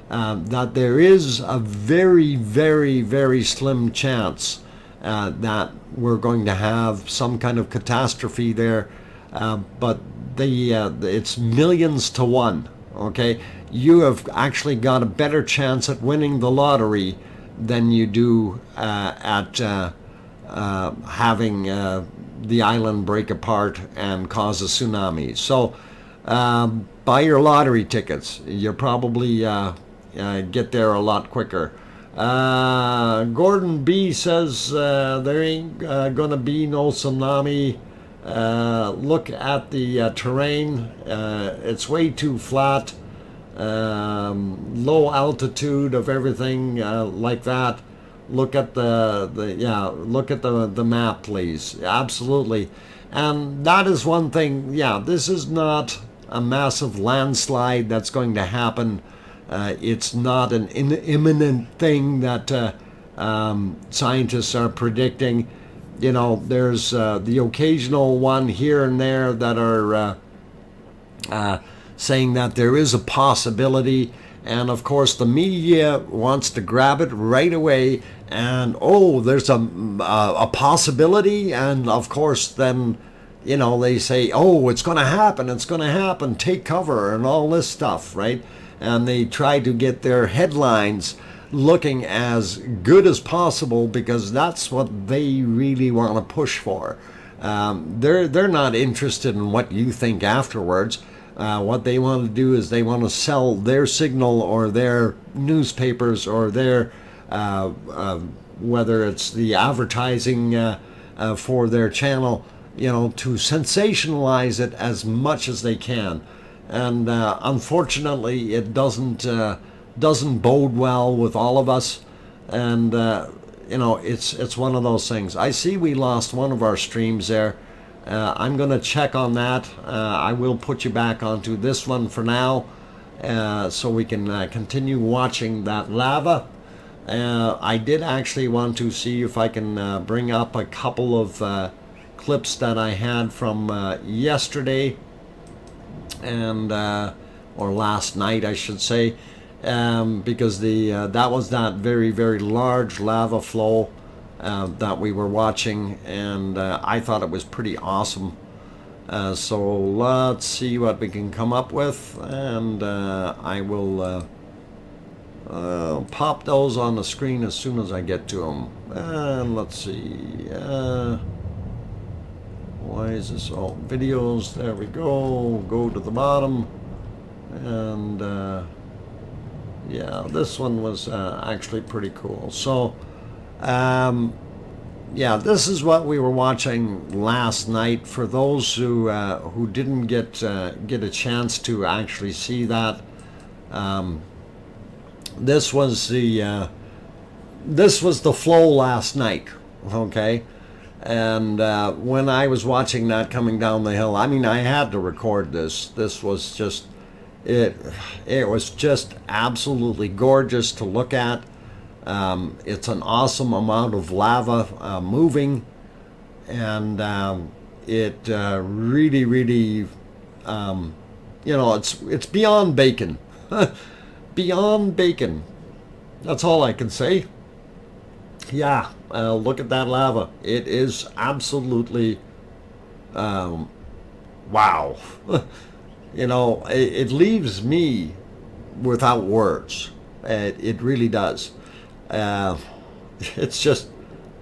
that there is a very, very, very slim chance that we're going to have some kind of catastrophe there, but it's millions to one. Okay, you have actually got a better chance at winning the lottery than you do at having the island break apart and cause a tsunami. So buy your lottery tickets. You'll probably get there a lot quicker. Gordon B says there ain't gonna be no tsunami. Look at the terrain. It's way too flat. Low altitude of everything like that. Look at look at the map, please. Absolutely. And that is one thing. Yeah, this is not a massive landslide that's going to happen. It's not an imminent thing that scientists are predicting. You know, there's the occasional one here and there that are saying that there is a possibility, and of course the media wants to grab it right away, and oh, there's a possibility, and of course then, you know, they say, oh, it's going to happen, take cover, and all this stuff, right? And they try to get their headlines looking as good as possible, because that's what they really want to push for. They're not interested in what you think afterwards. What they want to do is they want to sell their signal or their newspapers or their whether it's the advertising for their channel, you know, to sensationalize it as much as they can. And unfortunately, it doesn't bode well with all of us. And you know, it's one of those things. I see we lost one of our streams there. I'm going to check on that. I will put you back onto this one for now, so we can continue watching that lava. I did actually want to see if I can bring up a couple of clips that I had from yesterday, and or last night, I should say, because that was that very, very large lava flow that we were watching, and I thought it was pretty awesome. So let's see what we can come up with, and I will pop those on the screen as soon as I get to them. And let's see. Why is this all videos? There we go. Go to the bottom, and yeah, this one was actually pretty cool. So yeah, this is what we were watching last night. For those who didn't get a chance to actually see that, this was the flow last night. Okay, and when I was watching that coming down the hill, I mean, I had to record this. This was just it was just absolutely gorgeous to look at. It's an awesome amount of lava moving, and it really, really, you it's beyond bacon. Beyond bacon. That's all I can say. Yeah, look at that lava. It is absolutely, wow. It leaves me without words. It really does. It's just,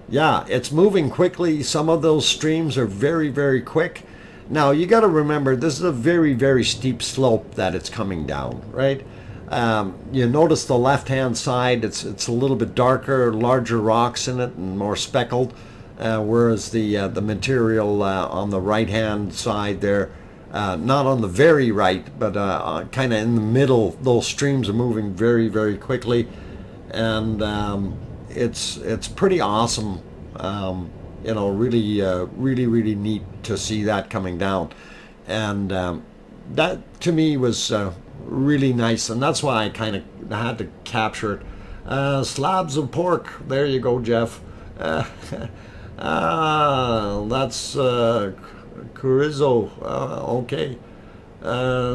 yeah, it's moving quickly. Some of those streams are very, very quick. Now, you got to remember, this is a very, very steep slope that it's coming down, right? You notice the left-hand side, it's a little bit darker, larger rocks in it, and more speckled, whereas the material on the right-hand side there, not on the very right, but kind of in the middle, those streams are moving very, very quickly, and it's pretty awesome. Really, really neat to see that coming down, and that to me was really nice, and that's why I kind of had to capture it. Slabs of pork. There you go, Jeff. That's chorizo. Okay.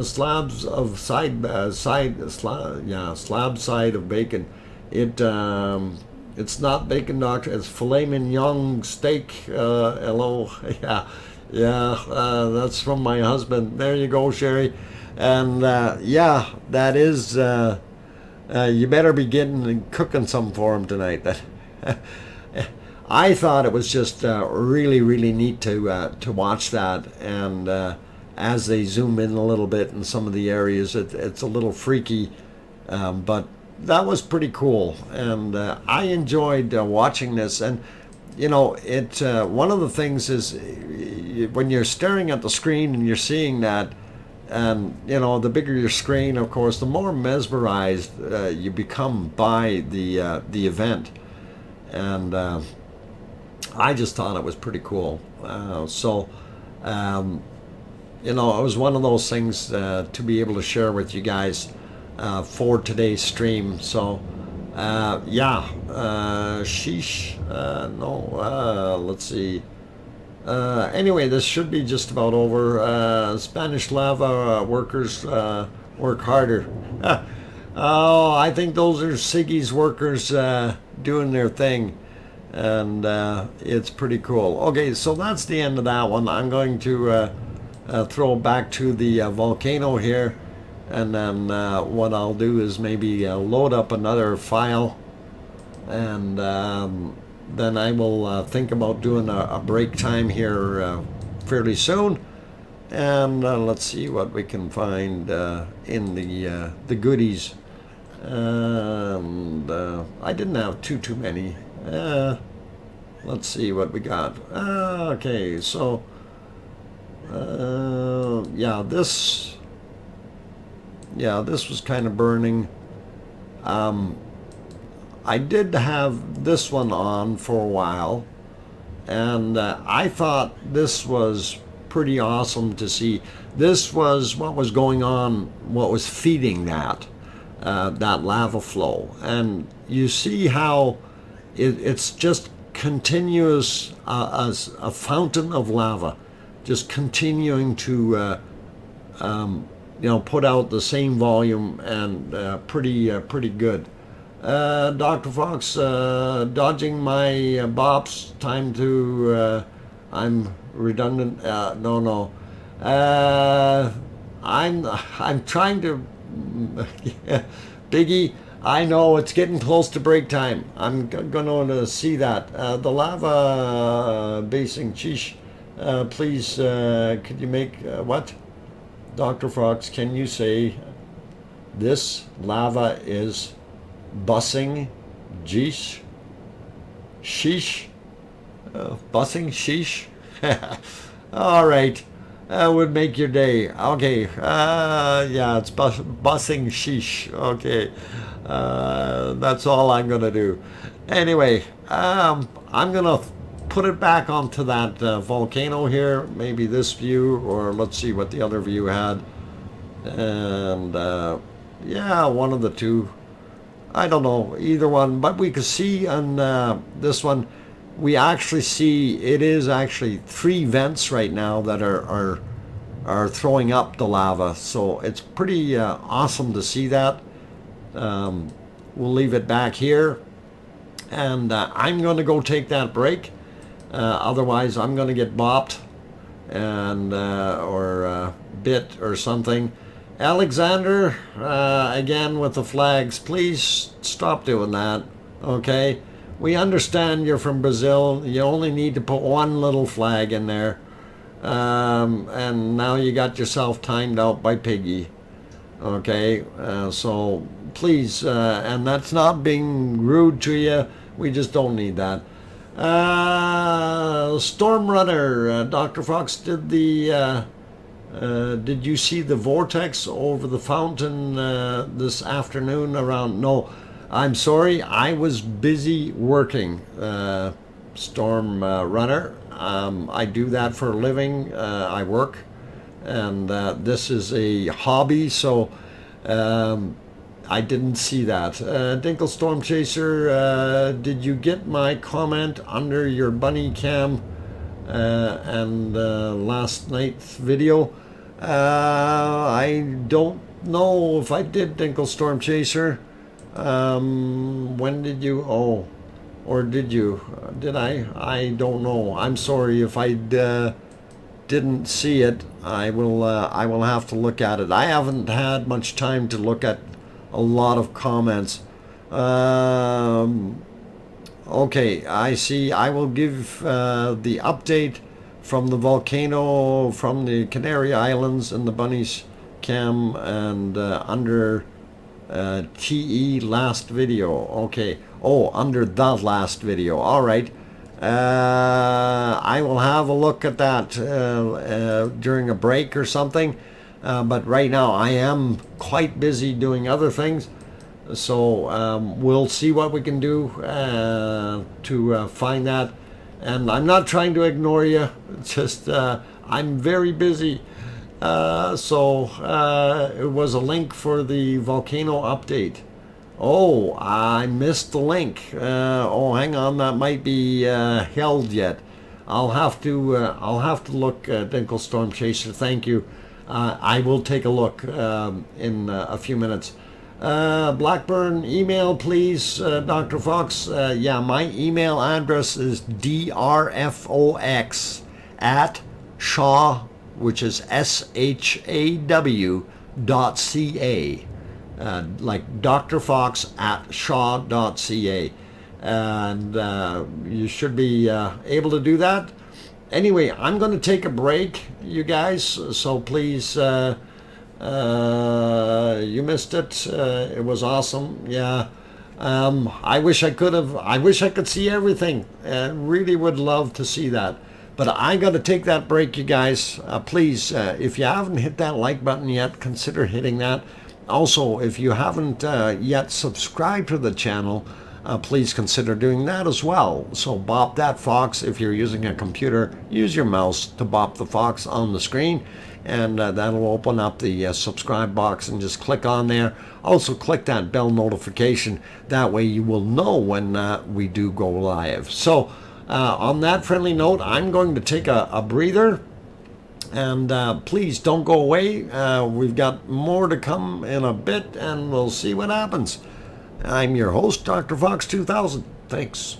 Slabs of slab side of bacon. It's not bacon, doctor. It's filet mignon steak. Hello. That's from my husband. There you go, Sherry. And that is. You better be getting and cooking some for him tonight. I thought it was just really, really neat to watch that. And as they zoom in a little bit in some of the areas, it's a little freaky, but that was pretty cool, and I enjoyed watching this. And one of the things is when you're staring at the screen and you're seeing that, and the bigger your screen, of course, the more mesmerized you become by the event. And I just thought it was pretty cool. It was one of those things to be able to share with you guys for today's stream. So sheesh. Let's see. Anyway, this should be just about over. Spanish lava workers work harder. Oh, I think those are Siggy's workers doing their thing, and it's pretty cool. Okay, so that's the end of that one. I'm going to throw back to the volcano here. And then what I'll do is maybe load up another file, and then I will think about doing a break time here fairly soon. And let's see what we can find in the goodies. And I didn't have too many. Let's see what we got. Okay, so this was kind of burning. I did have this one on for a while, and I thought this was pretty awesome to see. This was what was going on, what was feeding that lava flow. And you see how it's just continuous, as a fountain of lava, just continuing to put out the same volume, and pretty good. Dr. Fox, dodging my bops. Time to. I'm redundant. No. I'm trying to. Biggie, I know it's getting close to break time. I'm going to see that. The lava basing. Sheesh. Please, could you make what? Dr. Fox, can you say this lava is bussing? Jeesh? Sheesh? Bussing? Sheesh? All right. That would make your day. Okay. It's bussing sheesh. Okay. That's all I'm going to do. Anyway, I'm going to put it back onto that volcano here. Maybe this view, or let's see what the other view had. And one of the two. I don't know, either one. But we could see on this one, we actually see it is actually 3 vents right now that are are throwing up the lava. So it's pretty awesome to see that. We'll leave it back here, and I'm going to go take that break. Otherwise, I'm going to get bopped and or bit or something. Alexander, again with the flags, please stop doing that. Okay, we understand you're from Brazil. You only need to put one little flag in there, and now you got yourself timed out by Piggy. Okay, so please, and that's not being rude to you. We just don't need that. Storm Runner, Dr. Fox, did you see the vortex over the fountain this afternoon around? No, I'm sorry, I was busy working, Storm Runner. I do that for a living. I work, and this is a hobby, so I didn't see that. Dinkle Storm Chaser, did you get my comment under your bunny cam and last night's video? I don't know if I did, Dinkle Storm Chaser. When did you? Oh, or did you? Did I? I don't know. I'm sorry if I didn't see it. I will have to look at it. I haven't had much time to look at a lot of comments. Okay, I see. I will give the update from the volcano from the Canary Islands and the bunnies cam and under TE last video. Okay. Oh, under the last video. All right. I will have a look at that during a break or something. But right now I am quite busy doing other things. So we'll see what we can do to find that. And I'm not trying to ignore you. It's just I'm very busy. So it was a link for the volcano update. Oh, I missed the link. Oh, hang on, that might be held yet. I'll have to look. Dinkle Storm Chaser, thank you. I will take a look in a few minutes. Blackburn, email please, Dr. Fox. Yeah, my email address is drfox at shaw, which is shaw.ca. Like Dr. Fox at shaw.ca. And you should be able to do that. Anyway, I'm going to take a break, you guys, so please, you missed it. It was awesome. Yeah. I wish I could see everything. Really would love to see that. But I got to take that break, you guys. Please, if you haven't hit that like button yet, consider hitting that. Also, if you haven't yet subscribed to the channel, please consider doing that as well. So bop that fox. If you're using a computer, use your mouse to bop the fox on the screen, and that'll open up the subscribe box, and just click on there. Also click that bell notification. That way you will know when we do go live. So on that friendly note, I'm going to take a breather. And please don't go away. We've got more to come in a bit, and we'll see what happens. I'm your host, DrFox2000. Thanks.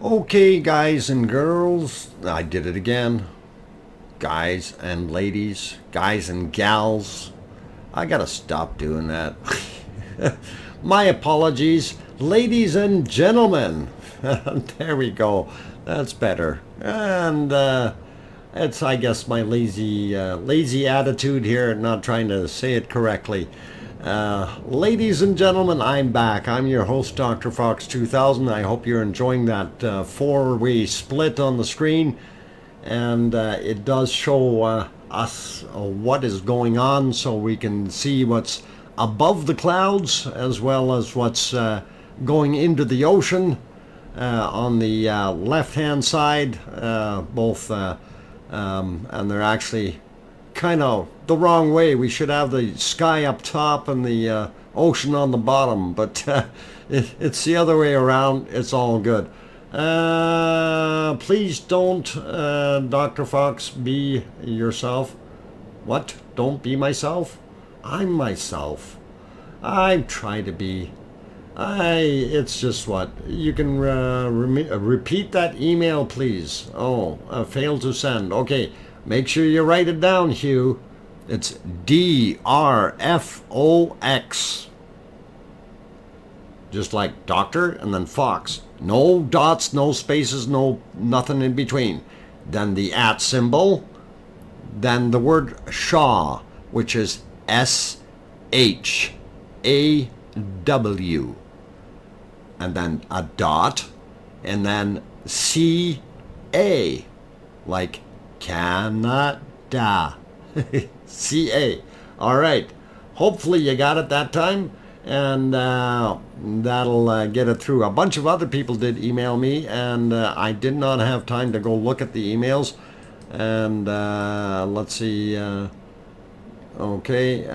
Okay, guys and girls, I did it again. Guys and ladies, guys and gals. I gotta stop doing that. My apologies, ladies and gentlemen. There we go. That's better. And it's, I guess, my lazy attitude here, not trying to say it correctly. Ladies and gentlemen, I'm back. I'm your host, DrFox2000. I hope you're enjoying that four-way split on the screen. And it does show us what is going on, so we can see what's above the clouds as well as what's going into the ocean on the left-hand side. Both, and they're actually kind of the wrong way. We should have the sky up top and the ocean on the bottom, but it's the other way around. It's all good. Please don't, Dr. Fox, be yourself. What? Don't be myself? I'm myself. I try to be. It's just what? You can repeat that email, please. Oh, failed to send. Okay, make sure you write it down, Hugh. It's DrFox. Just like doctor and then Fox. No dots, no spaces, no nothing in between. Then the @ symbol. Then the word Shaw, which is SHAW. And then a dot. And then CA. Like Canada. CA. All right. Hopefully you got it that time. And that'll get it through. A bunch of other people did email me, and I did not have time to go look at the emails. And let's see. Okay.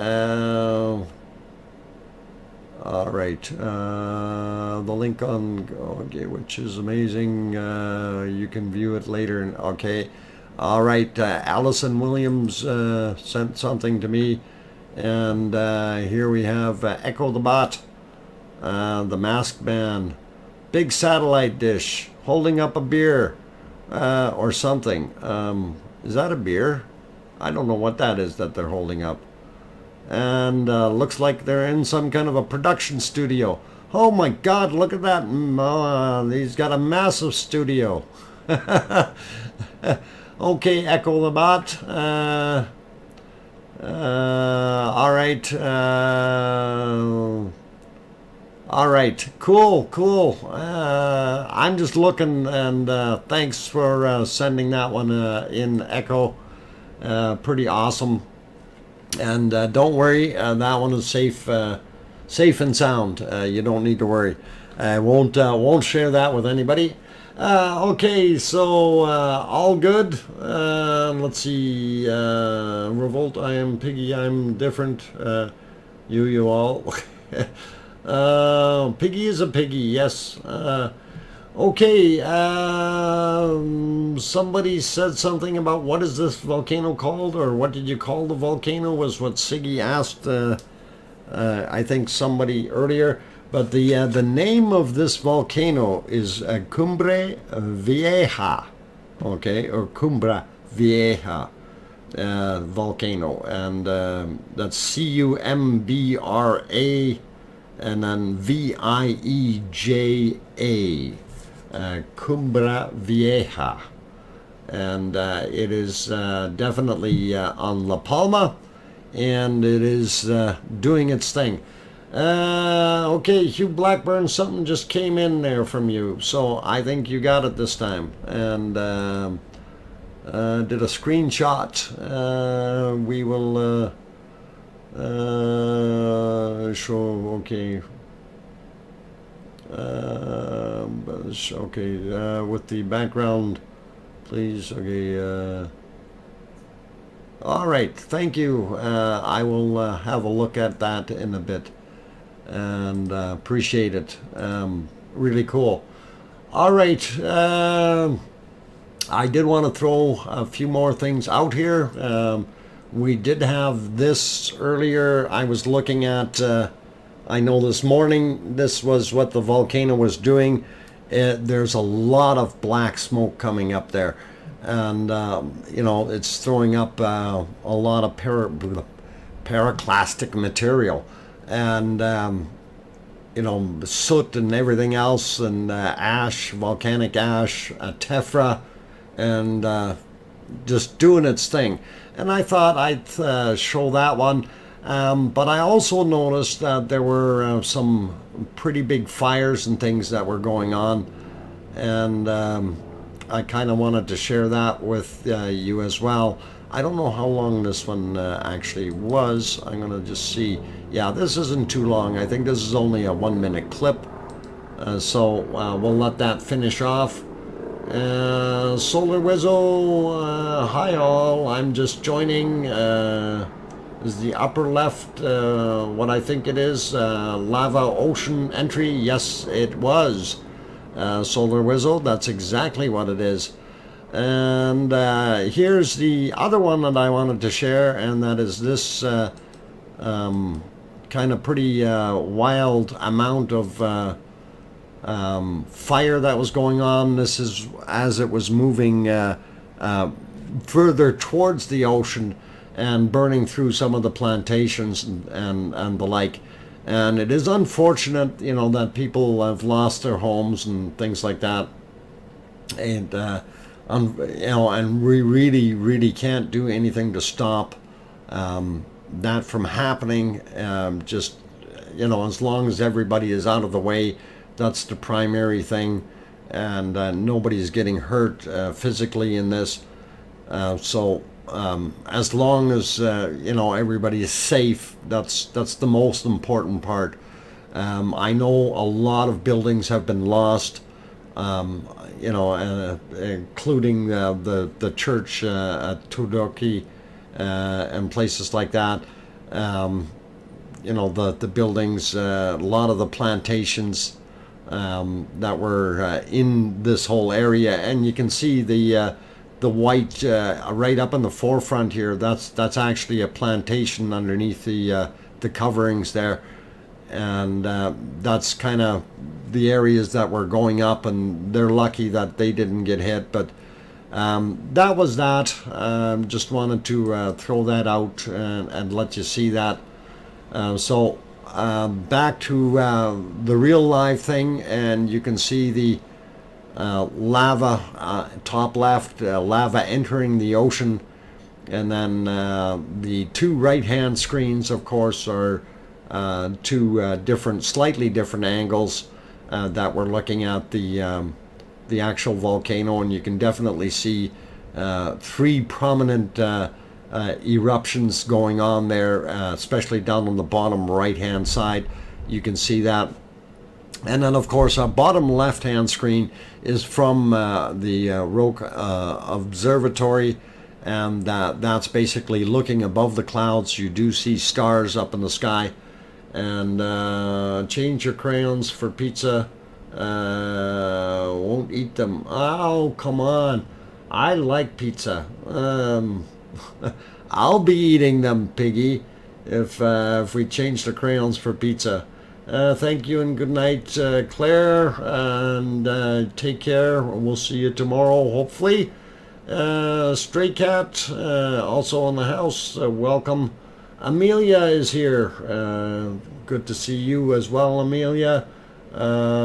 All right. The link on, okay, which is amazing. You can view it later. Okay. All right. Allison Williams sent something to me. And here we have Echo the Bot, the Masked Man, Big Satellite Dish, holding up a beer, or something. Is that a beer? I don't know what that is that they're holding up. And looks like they're in some kind of a production studio. Oh my God, look at that. He's got a massive studio. Okay, Echo the Bot. All right. All right. Cool. I'm just looking, and thanks for sending that one in, Echo. Pretty awesome. And don't worry, that one is safe and sound. You don't need to worry. I won't share that with anybody. Okay, so all good. Let's see. Revolt, I am Piggy, I'm different. You all. Piggy is a piggy, yes. Okay, somebody said something about what is this volcano called, or what did you call the volcano, was what Siggy asked, I think somebody earlier. But the name of this volcano is Cumbre Vieja, okay, or Cumbra Vieja volcano, and that's CUMBRA and then VIEJA, Cumbra Vieja, and it is definitely on La Palma, and it is doing its thing. Okay, Hugh Blackburn, something just came in there from you, so I think you got it this time. And did a screenshot. We will show. Okay. Okay. With the background, please. Okay. All right. Thank you. I will have a look at that in a bit. And appreciate it. Really cool. All right. I did want to throw a few more things out here. We did have this earlier. I was looking at, I know this morning, this was what the volcano was doing. there's a lot of black smoke coming up there, and you know, it's throwing up a lot of pyroclastic material, and you know, soot and everything else, and ash, volcanic ash, tephra, and just doing its thing. And I thought I'd show that one. But I also noticed that there were some pretty big fires and things that were going on. And I kind of wanted to share that with you as well. I don't know how long this one actually was. I'm going to just see. Yeah, this isn't too long. I think this is only a 1-minute clip. So we'll let that finish off. Solar Wizzo, hi all. I'm just joining. Is the upper left what I think it is? Lava ocean entry? Yes, it was. Solar Wizzo, that's exactly what it is. And here's the other one that I wanted to share, and that is this kind of pretty wild amount of fire that was going on. This is as it was moving further towards the ocean and burning through some of the plantations and the like. And it is unfortunate, you know, that people have lost their homes and things like that. And you know, and we really can't do anything to stop that from happening. Just, you know, as long as everybody is out of the way, that's the primary thing, and nobody's getting hurt physically in this. So as long as you know, everybody is safe, that's the most important part. I know a lot of buildings have been lost. You know, including the church at Tudoki and places like that. You know, the buildings, a lot of the plantations that were in this whole area, and you can see the white right up in the forefront here. That's actually a plantation underneath the coverings there, and that's kind of the areas that were going up, and they're lucky that they didn't get hit. But that was that. Just wanted to throw that out and let you see that. So back to the real live thing, and you can see the lava, top left, lava entering the ocean, and then the two right-hand screens, of course, are two different, slightly different angles that we're looking at the actual volcano, and you can definitely see three prominent eruptions going on there, especially down on the bottom right-hand side. You can see that. And then, of course, our bottom left-hand screen is from the Roque Observatory, and that's basically looking above the clouds. You do see stars up in the sky. And change your crayons for pizza. Won't eat them. Oh, come on. I like pizza. I'll be eating them, Piggy, if we change the crayons for pizza. Thank you and good night, Claire, and take care. We'll see you tomorrow, hopefully. Stray Cat, also in the house. Welcome. Amelia is here. Good to see you as well, Amelia. Rio,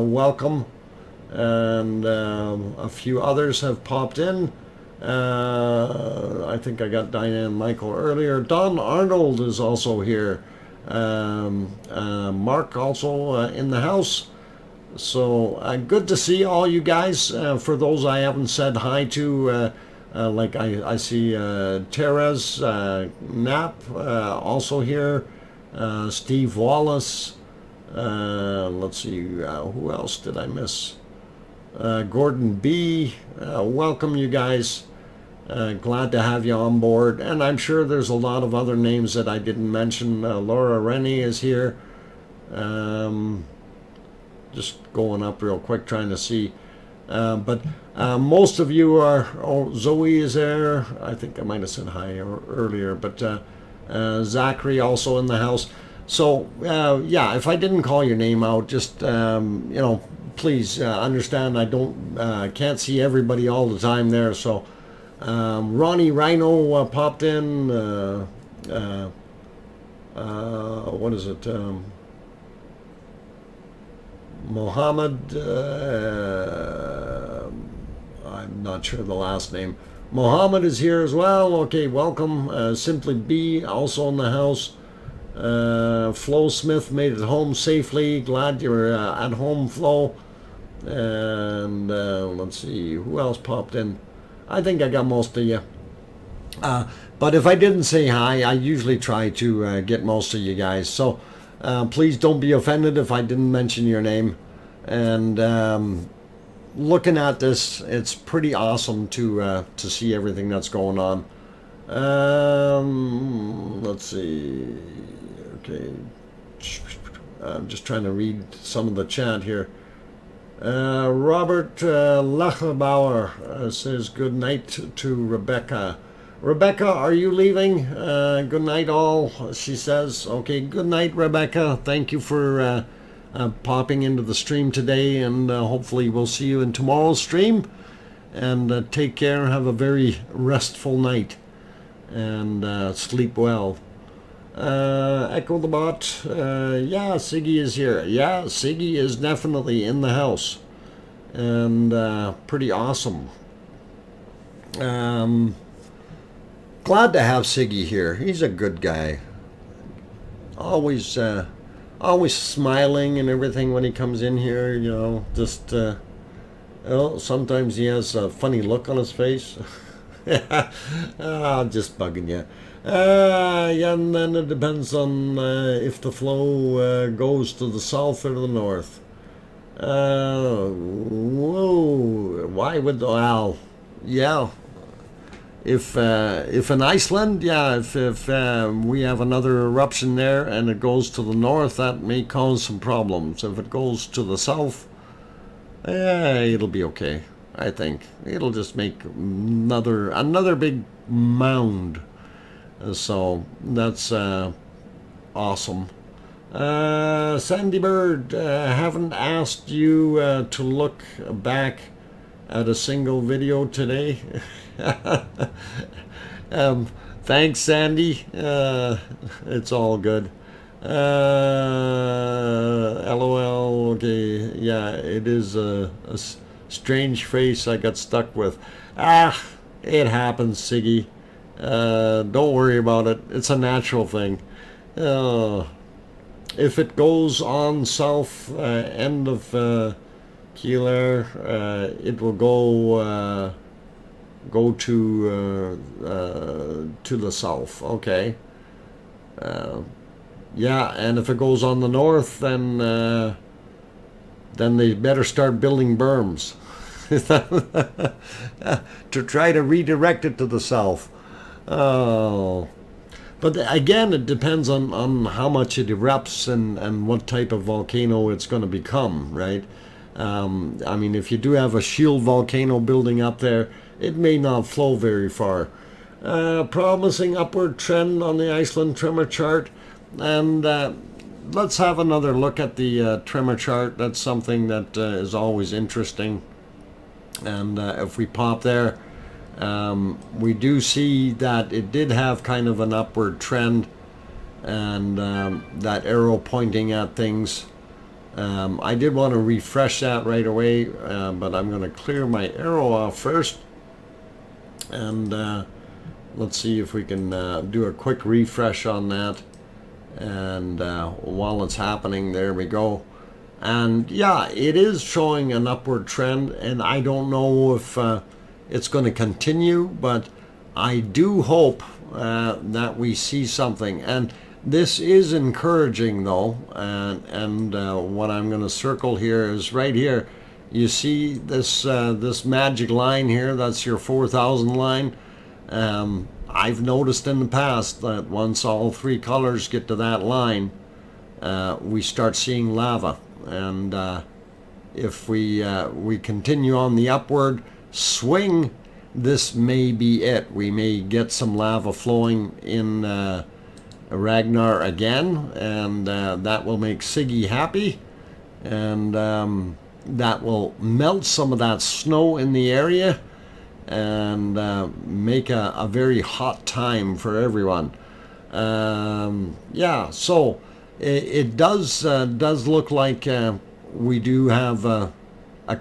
welcome. And a few others have popped in. I think I got Diane and Michael earlier. Don Arnold is also here. Mark also in the house. So good to see all you guys. For those I haven't said hi to, like I see Therese Knapp also here. Steve Wallace. Let's see, who else did I miss? Gordon B. Welcome, you guys. Glad to have you on board. And I'm sure there's a lot of other names that I didn't mention. Laura Rennie is here. Just going up real quick, trying to see. But most of you are... Oh, Zoe is there. I think I might have said hi earlier. But Zachary also in the house. So yeah, if I didn't call your name out, just please understand I can't see everybody all the time there. So Ronnie Rhino popped in. What is it? Mohammed. I'm not sure the last name. Mohammed is here as well. Okay, welcome. Simply B also in the house. Flo Smith made it home safely. Glad you're at home, Flo. And let's see, who else popped in? I think I got most of you. But if I didn't say hi, I usually try to get most of you guys. So please don't be offended if I didn't mention your name. And looking at this, it's pretty awesome to see everything that's going on. Let's see. Okay, I'm just trying to read some of the chat here. Robert Lachenbauer says good night to Rebecca. Rebecca, are you leaving? Good night all, she says. Okay, good night, Rebecca. Thank you for popping into the stream today, and hopefully we'll see you in tomorrow's stream. And take care, have a very restful night, and sleep well. Echo the Bot, yeah, Siggy is here. Yeah, Siggy is definitely in the house, and pretty awesome. Glad to have Siggy here. He's a good guy. Always smiling and everything when he comes in here. You know, just sometimes he has a funny look on his face. Just bugging you. Yeah, and then it depends on if the flow goes to the south or the north. Whoa! Why would yeah. If in Iceland, yeah, if we have another eruption there and it goes to the north, that may cause some problems. If it goes to the south, it'll be okay. I think it'll just make another big mound. So that's awesome. Sandy Bird, haven't asked you to look back at a single video today. Thanks, Sandy. It's all good. LOL. Okay, yeah, it is a strange face I got stuck with. It happens, Siggy. Don't worry about it. It's a natural thing. If it goes on south end of Keeler, it will go to the south. Okay. Yeah, and if it goes on the north, then they better start building berms to try to redirect it to the south. Oh, but again, it depends on how much it erupts and what type of volcano it's going to become, right? I mean, if you do have a shield volcano building up there, it may not flow very far. Promising upward trend on the Iceland tremor chart, and let's have another look at the tremor chart. That's something that is always interesting, and if we pop there, we do see that it did have kind of an upward trend, and that arrow pointing at things. I did want to refresh that right away, but I'm going to clear my arrow off first, and let's see if we can do a quick refresh on that. And while it's happening, there we go. And yeah, it is showing an upward trend, and I don't know if it's going to continue, but I do hope that we see something. And this is encouraging, though, and what I'm going to circle here is right here. You see this this magic line here? That's your 4,000 line. I've noticed in the past that once all three colors get to that line, we start seeing lava. And if we continue on the upward swing, this may be it. We may get some lava flowing in Ragnar again, and that will make Siggy happy, and that will melt some of that snow in the area and make a very hot time for everyone. Yeah, so it does look like we do have a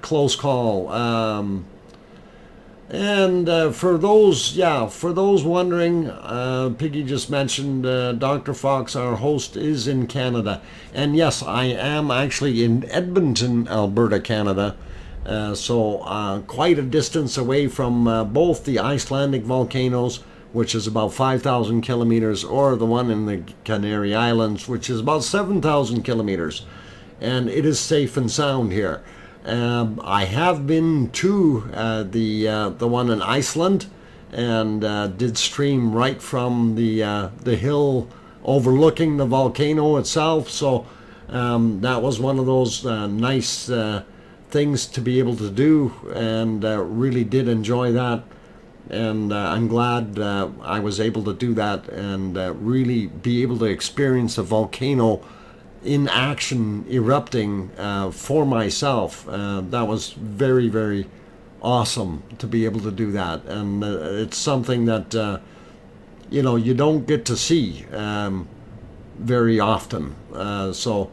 close call. And for those wondering, Piggy just mentioned Dr. Fox, our host, is in Canada. And yes, I am actually in Edmonton, Alberta, Canada. So quite a distance away from both the Icelandic volcanoes, which is about 5,000 kilometers, or the one in the Canary Islands, which is about 7,000 kilometers. And it is safe and sound here. I have been to the one in Iceland, and did stream right from the hill overlooking the volcano itself. So that was one of those nice things to be able to do, and really did enjoy that. And I'm glad I was able to do that and really be able to experience a volcano in action, erupting for myself. That was very, very awesome to be able to do that, and it's something that you don't get to see very often. So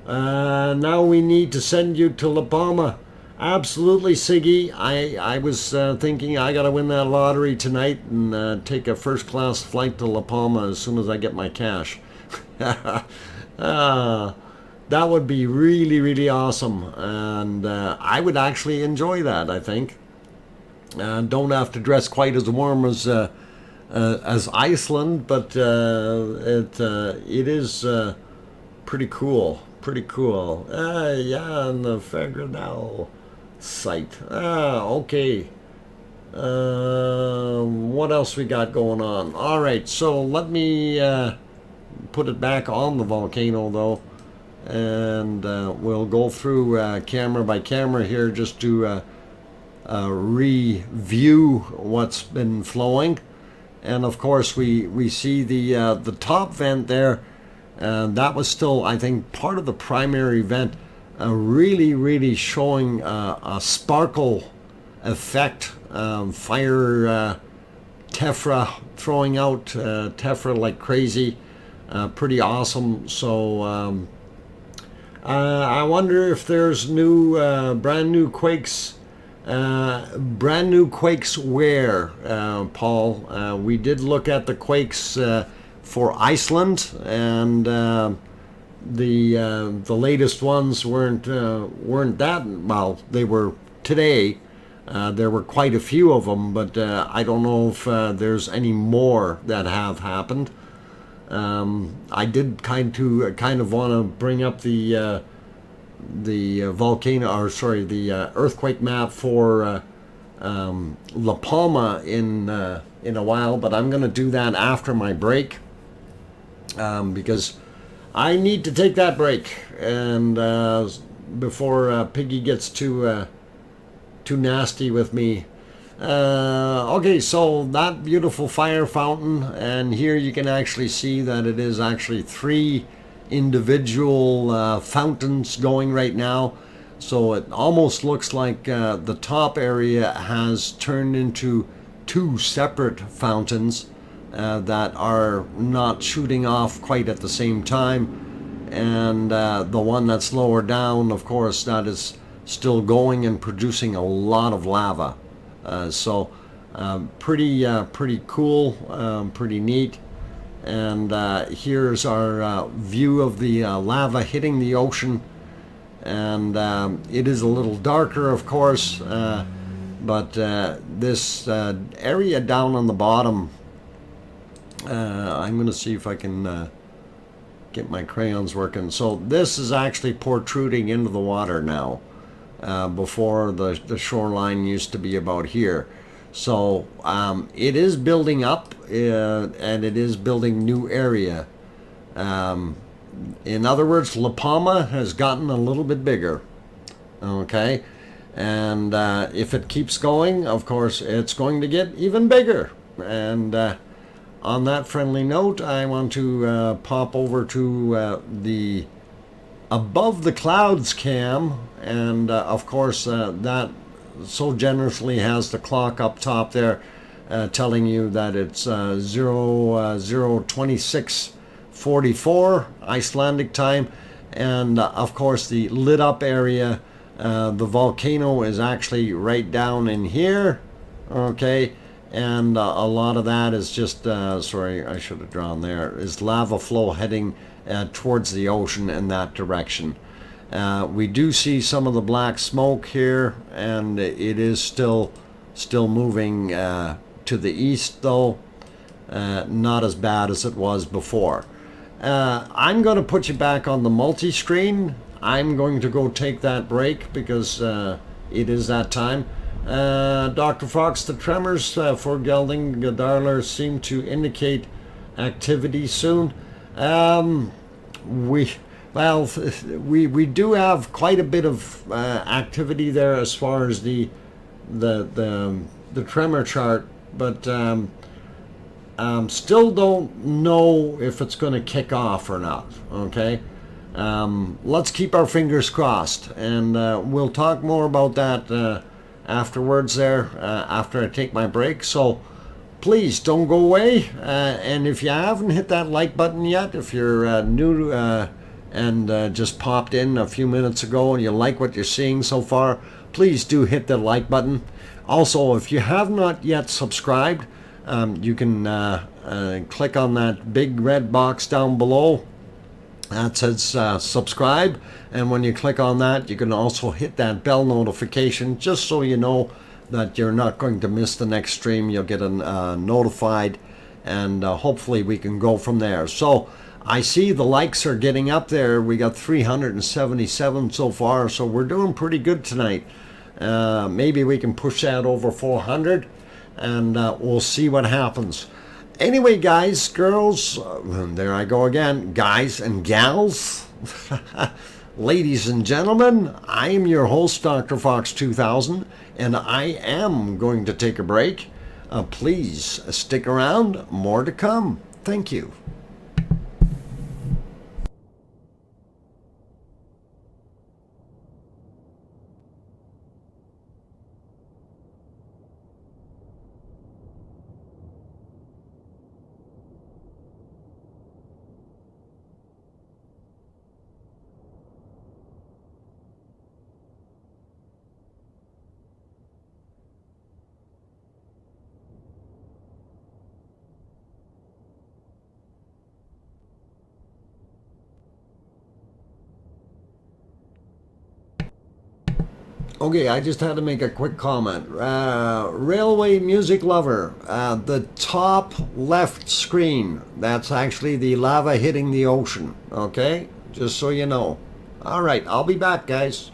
now we need to send you to La Palma. Absolutely, Siggy. I was thinking I gotta win that lottery tonight and take a first-class flight to La Palma as soon as I get my cash. That would be really, really awesome, and I would actually enjoy that, I think. Don't have to dress quite as warm as Iceland, but it is pretty cool. Pretty cool. Yeah, and the Fagradalsfjall site. Okay. What else we got going on? All right, so let me put it back on the volcano though, and we'll go through camera by camera here just to review what's been flowing. And of course we see the top vent there. That was still, I think, part of the primary vent, really showing a sparkle effect, fire tephra, throwing out tephra like crazy. Pretty awesome. So I wonder if there's brand new quakes. Brand new quakes where, Paul? We did look at the quakes for Iceland, and the latest ones weren't that well. They were today. There were quite a few of them, but I don't know if there's any more that have happened. I did kind of want to bring up the volcano, or sorry, the earthquake map for La Palma in a while, but I'm going to do that after my break, because I need to take that break, and before Piggy gets too nasty with me. Okay, so that beautiful fire fountain, and here you can actually see that it is actually 3 individual fountains going right now. So it almost looks like the top area has turned into 2 separate fountains that are not shooting off quite at the same time. And the one that's lower down, of course, that is still going and producing a lot of lava. So pretty cool, pretty neat. And here's our view of the lava hitting the ocean. And it is a little darker, of course, but this area down on the bottom, I'm going to see if I can get my crayons working. So this is actually protruding into the water now. Before the shoreline used to be about here. So it is building up, and it is building new area. In other words, La Palma has gotten a little bit bigger. Okay, and if it keeps going, of course, it's going to get even bigger. And on that friendly note, I want to pop over to the above the clouds cam, and of course that so generously has the clock up top there telling you that it's 0:26:44 Icelandic time, and of course the lit up area, the volcano is actually right down in here, okay, and a lot of that is just sorry, I should have drawn there, is lava flow heading towards the ocean in that direction. We do see some of the black smoke here, and it is still moving to the east, though not as bad as it was before. I'm going to put you back on the multi-screen. I'm going to go take that break because it is that time. Dr. Fox, the tremors for Gelding Gedarler seem to indicate activity soon. We do have quite a bit of activity there as far as the tremor chart, but still don't know if it's going to kick off or not. Okay, let's keep our fingers crossed, and we'll talk more about that afterwards there after I take my break. So please don't go away, and if you haven't hit that like button yet, if you're new and just popped in a few minutes ago and you like what you're seeing so far, please do hit the like button. Also, if you have not yet subscribed, you can click on that big red box down below that says subscribe, and when you click on that, you can also hit that bell notification just so you know that you're not going to miss the next stream. You'll get notified, and hopefully we can go from there. So I see the likes are getting up there. We got 377 so far, so we're doing pretty good tonight. Maybe we can push that over 400, and we'll see what happens. Anyway, guys, girls, there I go again, guys and gals, ladies and gentlemen, I am your host, DrFox2000, and I am going to take a break. Please stick around, more to come. Thank you. Okay, I just had to make a quick comment. Railway music lover, the top left screen, that's actually the lava hitting the ocean, okay? Just so you know. All right, I'll be back, guys.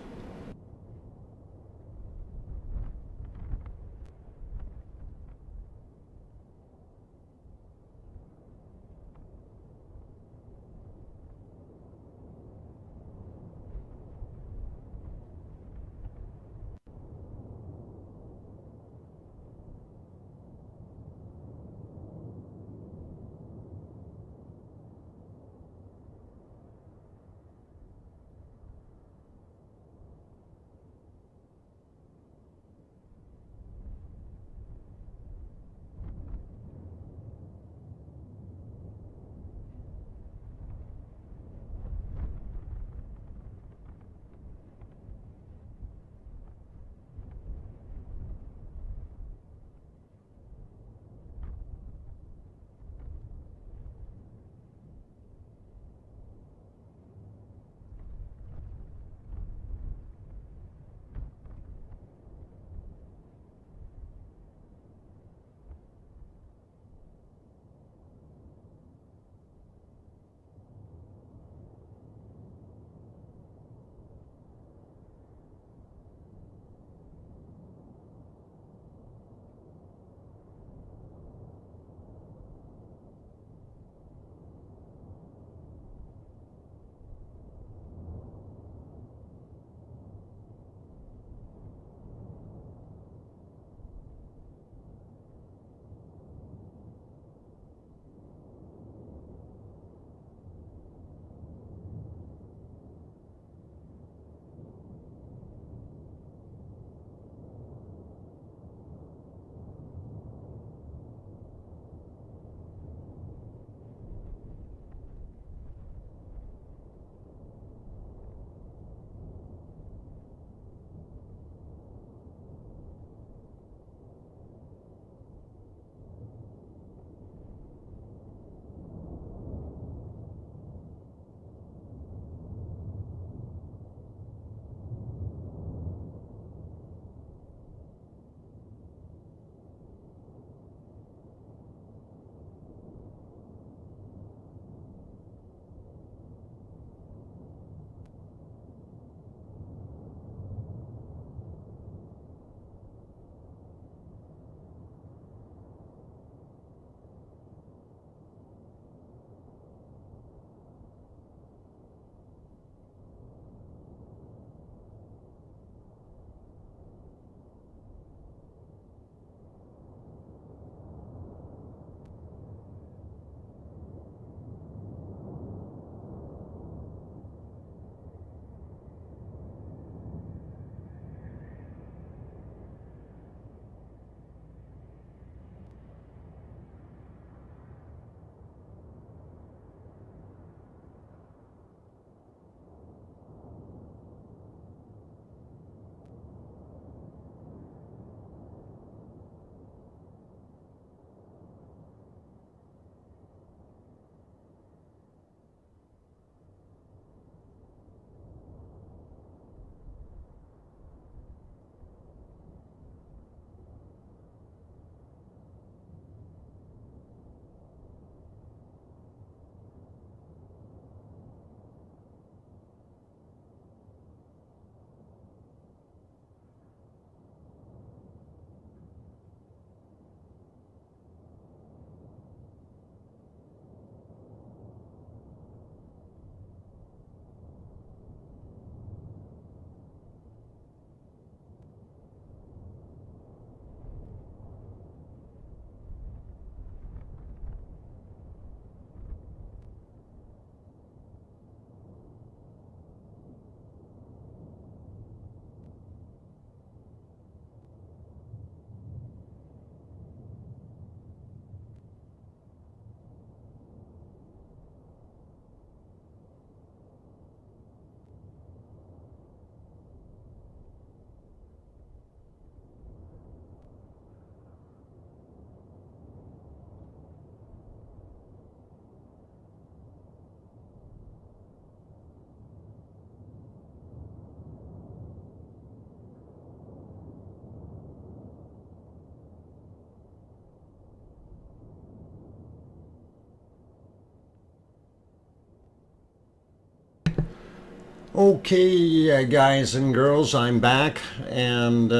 Okay, guys and girls, I'm back, and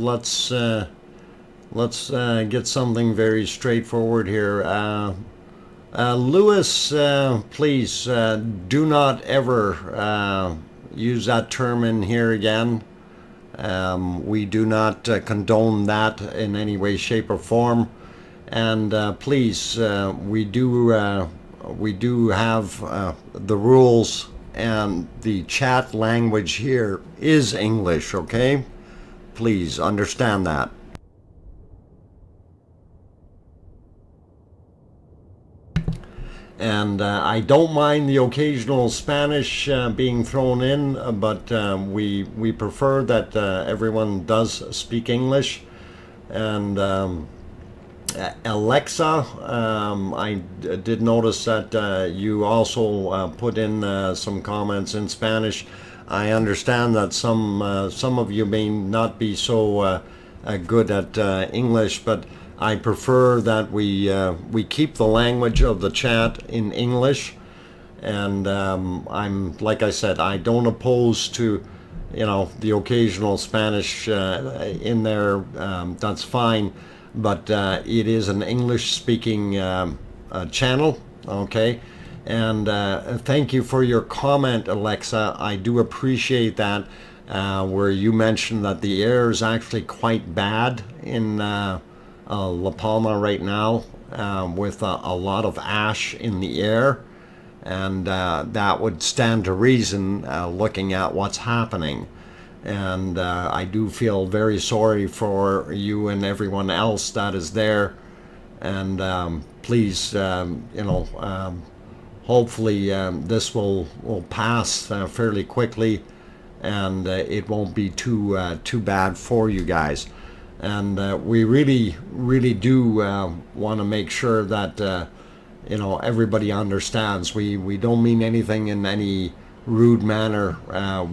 let's get something very straightforward here. Lewis, please do not ever use that term in here again. We do not condone that in any way, shape, or form. And please, we do have the rules, and the chat language here is English, okay? Please understand that. And I don't mind the occasional Spanish being thrown in, but we prefer that everyone does speak English. And Alexa, I did notice that you also put in some comments in Spanish. I understand that some of you may not be so good at English, but I prefer that we keep the language of the chat in English. And I'm, like I said, I don't oppose to, the occasional Spanish in there. That's fine. But it is an English-speaking channel, okay? And thank you for your comment, Alexa. I do appreciate that, where you mentioned that the air is actually quite bad in La Palma right now, with a lot of ash in the air. And that would stand to reason, looking at what's happening. And I do feel very sorry for you and everyone else that is there. And please, hopefully this will pass fairly quickly, and it won't be too bad for you guys. And we really do want to make sure that everybody understands. We don't mean anything in any rude manner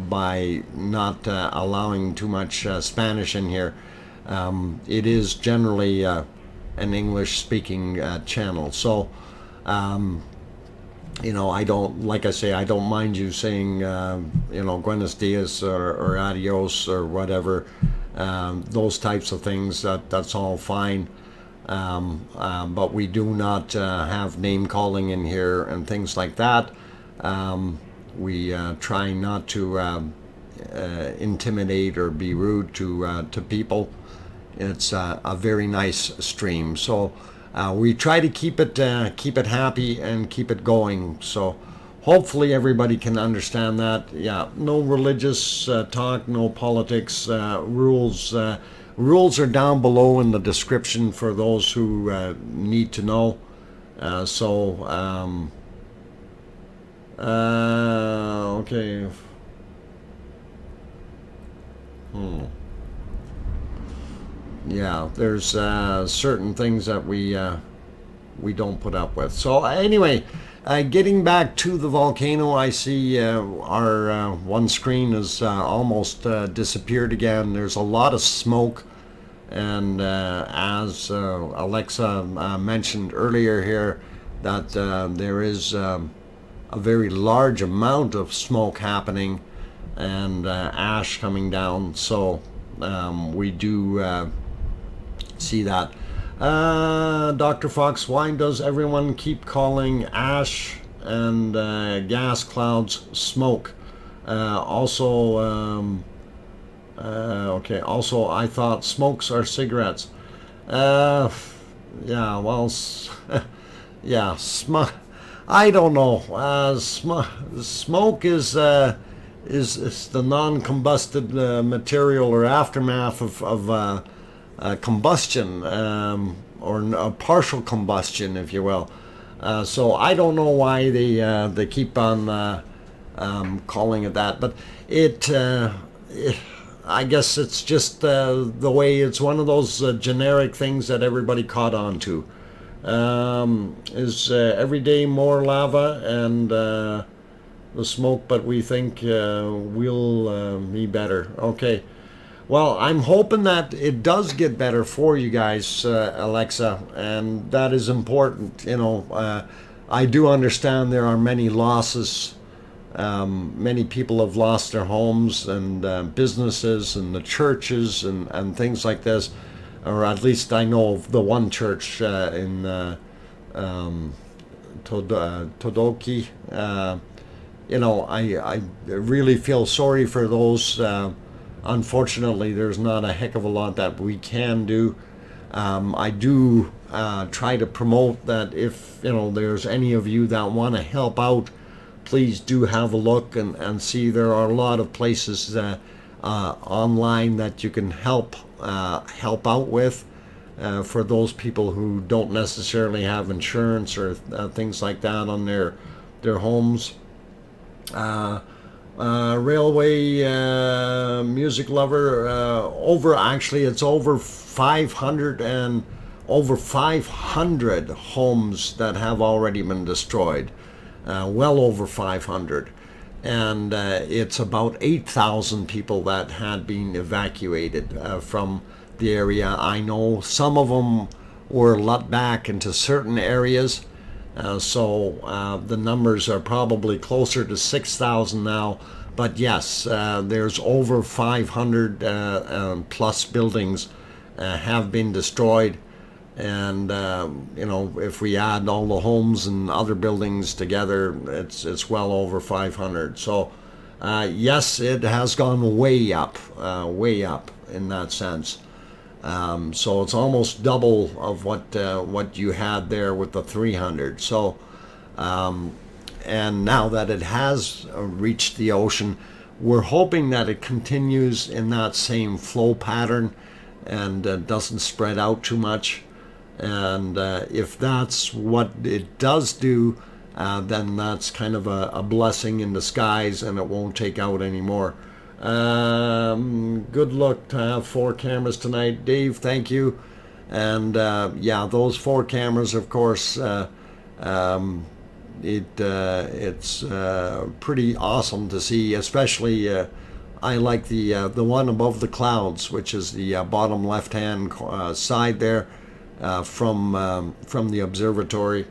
by not allowing too much Spanish in here. It is generally an English-speaking channel, so I don't, like I say, I don't mind you saying Buenos dias or adios or whatever, those types of things. That's all fine. But we do not have name calling in here and things like that. We try not to intimidate or be rude to people. It's a very nice stream, so we try to keep it happy and keep it going. So hopefully everybody can understand that. Yeah, no religious talk, no politics. Rules are down below in the description for those who need to know. Okay. Yeah, there's certain things that we don't put up with. So anyway, getting back to the volcano, I see our one screen has almost disappeared again. There's a lot of smoke, and as Alexa mentioned earlier here, that there is a very large amount of smoke happening and ash coming down. So we do see that. Dr. Fox, why does everyone keep calling ash and gas clouds smoke? Also, I thought smokes are cigarettes. Yeah, well, yeah, I don't know. Smoke is the non-combusted material or aftermath of combustion, or a partial combustion, if you will. So I don't know why they keep on calling it that, but I guess it's just the way it's one of those generic things that everybody caught on to. Is every day more lava and the smoke, but we think we'll be better. Okay. Well, I'm hoping that it does get better for you guys, Alexa, and that is important. I do understand there are many losses Many people have lost their homes and businesses and the churches and things like this, or at least I know of the one church in Todoki. I really feel sorry for those. Unfortunately, there's not a heck of a lot that we can do. I do try to promote that if there's any of you that want to help out, please do have a look and see. There are a lot of places online that you can help out with for those people who don't necessarily have insurance or things like that on their homes. Railway music lover, it's over 500 homes that have already been destroyed, well over 500, and it's about 8,000 people that had been evacuated from the area. I know some of them were let back into certain areas. So the numbers are probably closer to 6,000 now, but yes, there's over 500 plus buildings have been destroyed, and if we add all the homes and other buildings together, it's well over 500. So yes, it has gone way up in that sense. So it's almost double of what you had there with the 300. So, and now that it has reached the ocean, we're hoping that it continues in that same flow pattern and doesn't spread out too much. And if that's what it does do, then that's kind of a blessing in disguise, and it won't take out anymore. Good luck to have 4 cameras tonight, Dave. Thank you. And yeah, those 4 cameras, of course, it's pretty awesome to see. Especially, I like the one above the clouds, which is the bottom left-hand side there from the observatory,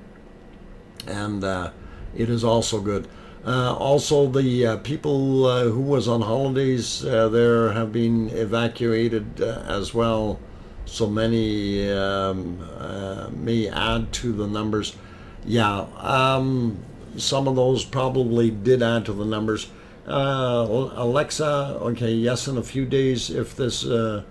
and it is also good. Also, the people who was on holidays there have been evacuated as well. So many may add to the numbers. Yeah, some of those probably did add to the numbers. Alexa, okay, yes, in a few days, if this is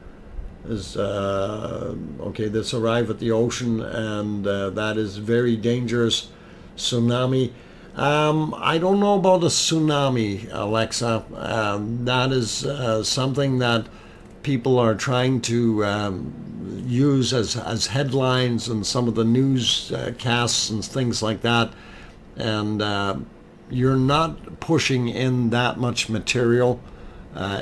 okay, this arrived at the ocean, and that is very dangerous. Tsunami. I don't know about a tsunami, Alexa. That is something that people are trying to use as headlines and some of the newscasts and things like that. And you're not pushing in that much material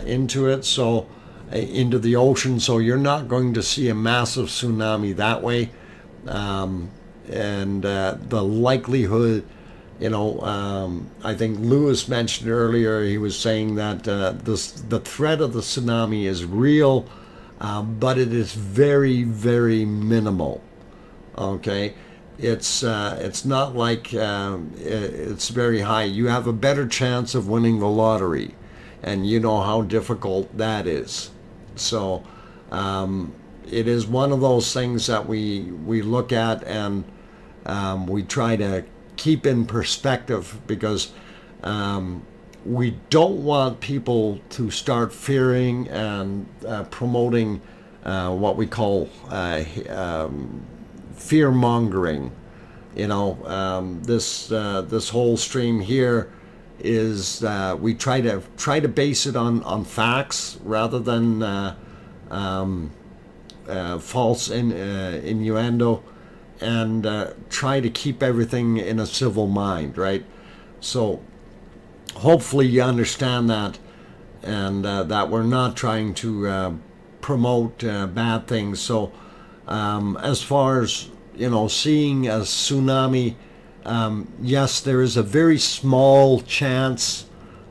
into it, so into the ocean, so you're not going to see a massive tsunami that way. And the likelihood, I think Lewis mentioned earlier, he was saying that the threat of the tsunami is real, but it is very, very minimal. Okay, it's not like it's very high. You have a better chance of winning the lottery, and you know how difficult that is. So it is one of those things that we look at, and we try to keep in perspective, because we don't want people to start fearing and promoting what we call fear mongering. This whole stream here is we try to base it on facts rather than false innuendo, and try to keep everything in a civil mind, right? So hopefully you understand that, and that we're not trying to promote bad things. So as far as seeing a tsunami, yes, there is a very small chance,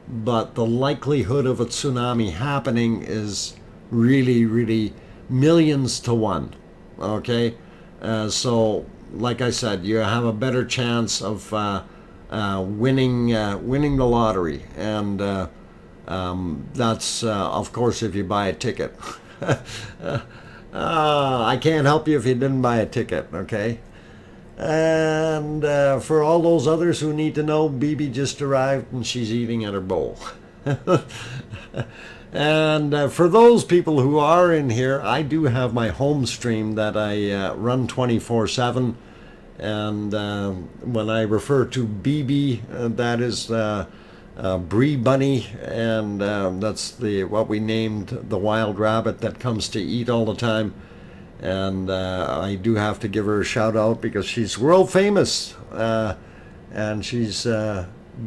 but the likelihood of a tsunami happening is really, really millions to one. Okay, so like I said, you have a better chance of winning the lottery, and that's of course if you buy a ticket. I can't help you if you didn't buy a ticket, okay? And for all those others who need to know, BB just arrived and she's eating at her bowl. And for those people who are in here, I do have my home stream that I run 24/7. And when I refer to BB, that is Bree Bunny, and that's what we named the wild rabbit that comes to eat all the time. And I do have to give her a shout out because she's world famous, and she's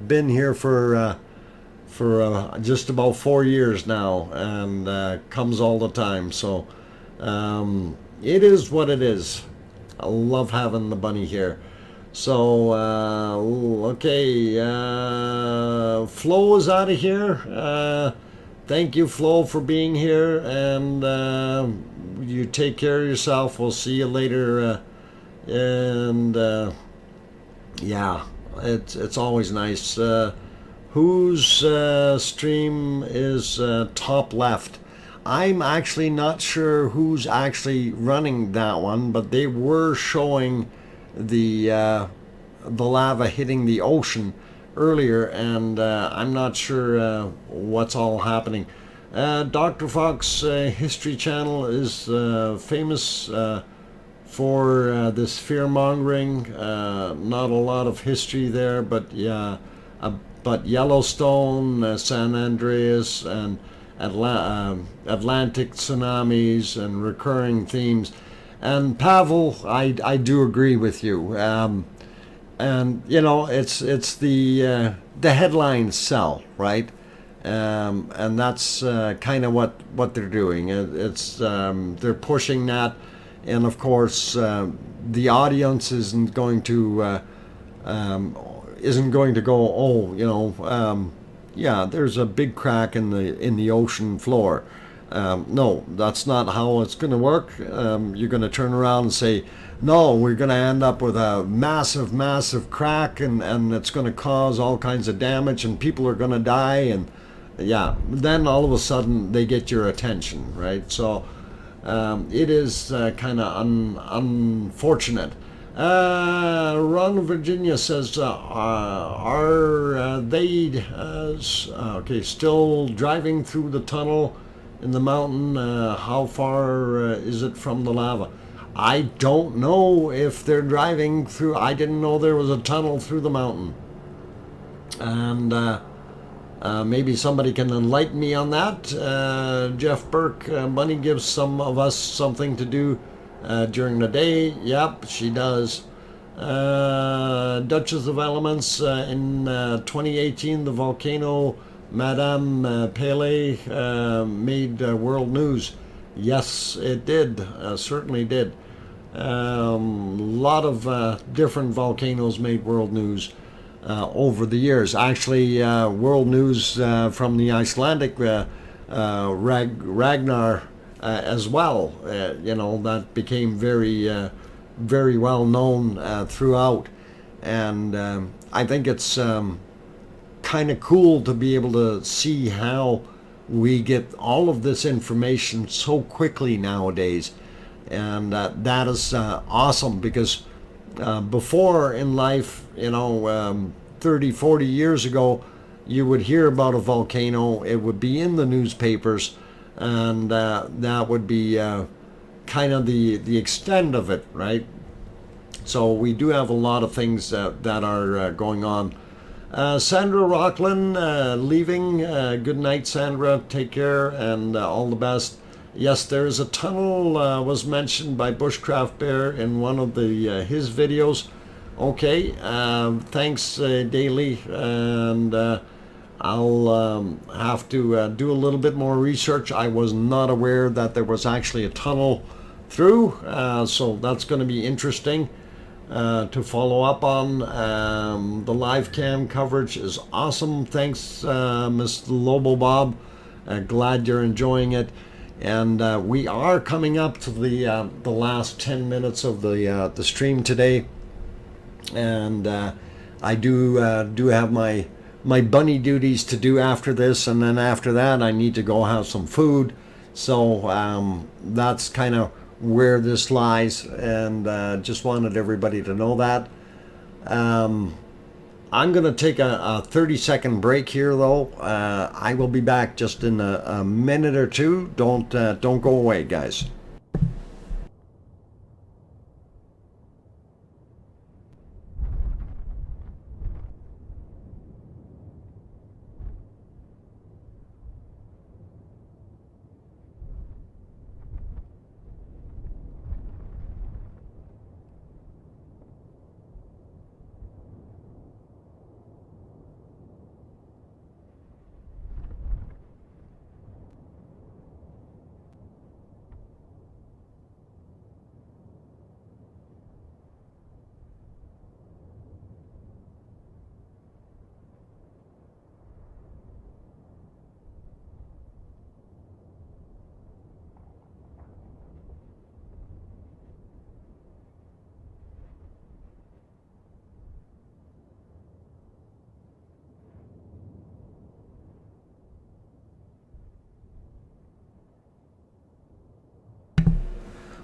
been here for just about 4 years now, and comes all the time. So it is what it is. I love having the bunny here. So, okay, Flo is out of here. Thank you, Flo, for being here, and you take care of yourself. We'll see you later. And yeah, it's always nice. Whose stream is top left? I'm actually not sure who's actually running that one, but they were showing the lava hitting the ocean earlier, and I'm not sure what's all happening. Dr. Fox History Channel is famous for this fear-mongering. Not a lot of history there, but yeah, but Yellowstone, San Andreas, and Atlantic tsunamis and recurring themes. And Pavel, I do agree with you. And you know, it's the headlines sell, right? And that's kind of what they're doing. It's they're pushing that, and of course the audience isn't going to go, oh, you know, yeah, there's a big crack in the ocean floor. No, that's not how it's going to work. You're going to turn around and say, no, we're going to end up with a massive crack, and it's going to cause all kinds of damage, and people are going to die, and yeah, then all of a sudden they get your attention, right? So it is kind of unfortunate. Ron Virginia says, are they okay, still driving through the tunnel in the mountain? How far is it from the lava? I don't know if they're driving through. I didn't know there was a tunnel through the mountain. And maybe somebody can enlighten me on that. Jeff Burke, Bunny gives some of us something to do during the day. Yep, she does. Duchess of Elements, in 2018, the volcano Madame Pele made world news. Yes, it did. Certainly did. Lot of different volcanoes made world news over the years. Actually, world news from the Icelandic Ragnar as well. You know, that became very well known throughout. And I think it's kind of cool to be able to see how we get all of this information so quickly nowadays. And that is awesome, because before in life, you know, 30, 40 years ago, you would hear about a volcano, it would be in the newspapers, and that would be kind of the extent of it, right? So we do have a lot of things that are going on. Sandra Rockland leaving. Good night, Sandra. Take care, and all the best. Yes, there is a tunnel was mentioned by Bushcraft Bear in one of the his videos. Okay, thanks, Daly, and I'll have to do a little bit more research. I was not aware that there was actually a tunnel through, so that's going to be interesting to follow up on. The live cam coverage is awesome. Thanks, Mr. Lobo Bob. Glad you're enjoying it. And we are coming up to the last 10 minutes of the stream today, and I do have my bunny duties to do after this, and then after that I need to go have some food. So that's kind of where this lies, and just wanted everybody to know that. I'm going to take a 30-second break here, though. I will be back just in a minute or two. Don't go away, guys.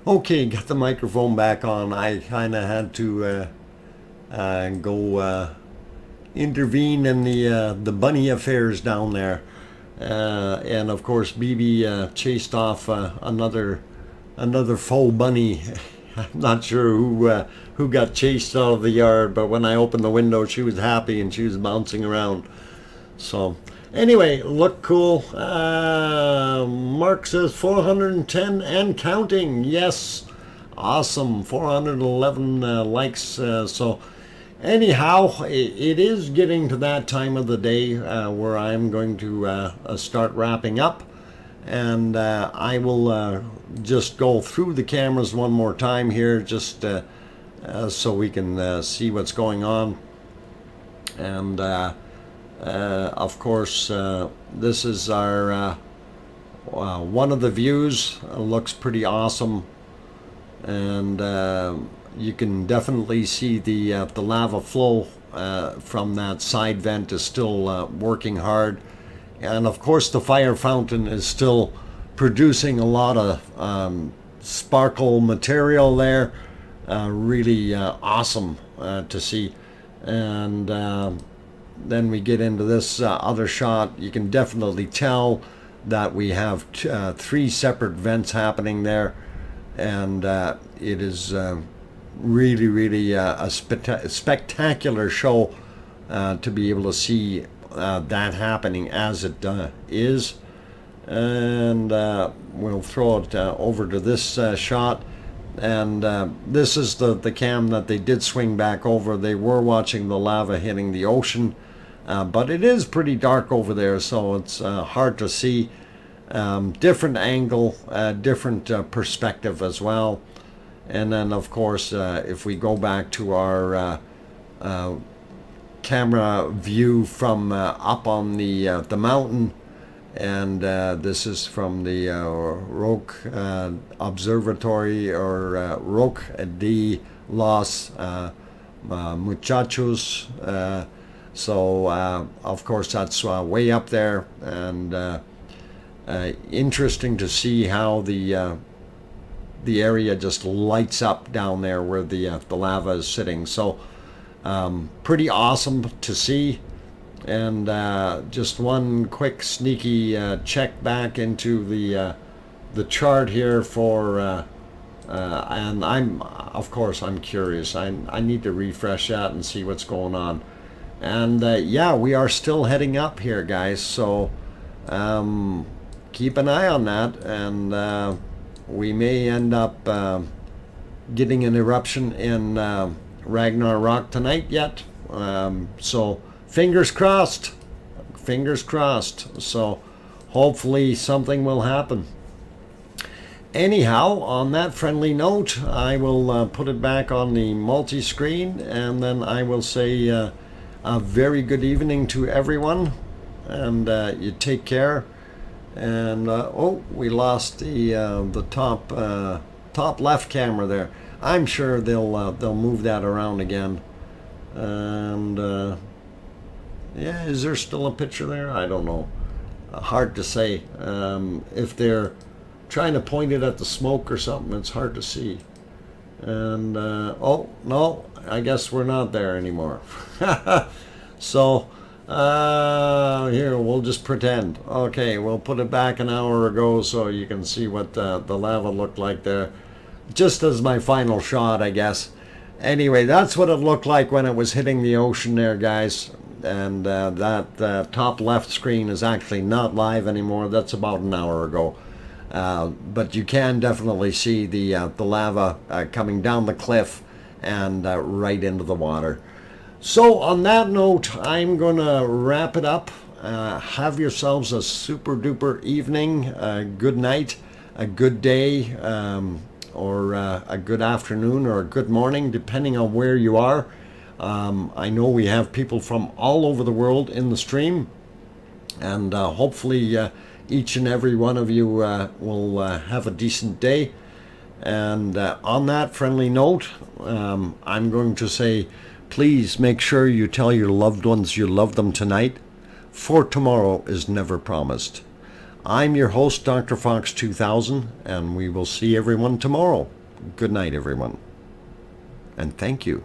Okay, got the microphone back on. I kind of had to go intervene in the bunny affairs down there, and of course, BB chased off another faux bunny. I'm not sure who got chased out of the yard, but when I opened the window, she was happy and she was bouncing around. So. Anyway, look cool. Mark says 410 and counting. Yes, awesome. 411 likes. So anyhow, it is getting to that time of the day where I'm going to start wrapping up. And I will just go through the cameras one more time here, just so we can see what's going on. And of course, this is our one of the views. Looks pretty awesome, and you can definitely see the lava flow from that side vent is still working hard, and of course the fire fountain is still producing a lot of sparkle material there. Really awesome to see, and then we get into this other shot. You can definitely tell that we have three separate vents happening there, and it is really a spectacular show to be able to see that happening as it is. And we'll throw it over to this shot. And this is the cam that they did swing back over. They were watching the lava hitting the ocean, but it is pretty dark over there, so it's hard to see. Different angle, different perspective as well. And then, of course, if we go back to our camera view from up on the mountain, and this is from the Roque Observatory, or Roque de los Muchachos. So, of course, that's way up there, and interesting to see how the area just lights up down there where the lava is sitting. So, pretty awesome to see. And just one quick sneaky check back into the chart here for and I'm curious. I need to refresh that and see what's going on. And yeah, we are still heading up here, guys, so keep an eye on that, and we may end up getting an eruption in Ragnar Rock tonight yet, so fingers crossed, so hopefully something will happen. Anyhow, on that friendly note, I will put it back on the multi-screen, and then I will say a very good evening to everyone, and you take care. And oh, we lost the top left camera there. I'm sure they'll move that around again. And yeah, is there still a picture there? I don't know. Hard to say. If they're trying to point it at the smoke or something, it's hard to see. And oh no, I guess we're not there anymore. So here, we'll just pretend. Okay, we'll put it back an hour ago so you can see what the lava looked like there, just as my final shot, I guess. Anyway, that's what it looked like when it was hitting the ocean there, guys. And that top left screen is actually not live anymore. That's about an hour ago. But you can definitely see the lava coming down the cliff and right into the water. So on that note, I'm going to wrap it up. Have yourselves a super duper evening, a good night, a good day, or a good afternoon or a good morning, depending on where you are. I know we have people from all over the world in the stream, and hopefully each and every one of you will have a decent day. And on that friendly note, I'm going to say, please make sure you tell your loved ones you love them tonight, for tomorrow is never promised. I'm your host, DrFox2000, and we will see everyone tomorrow. Good night, everyone. And thank you.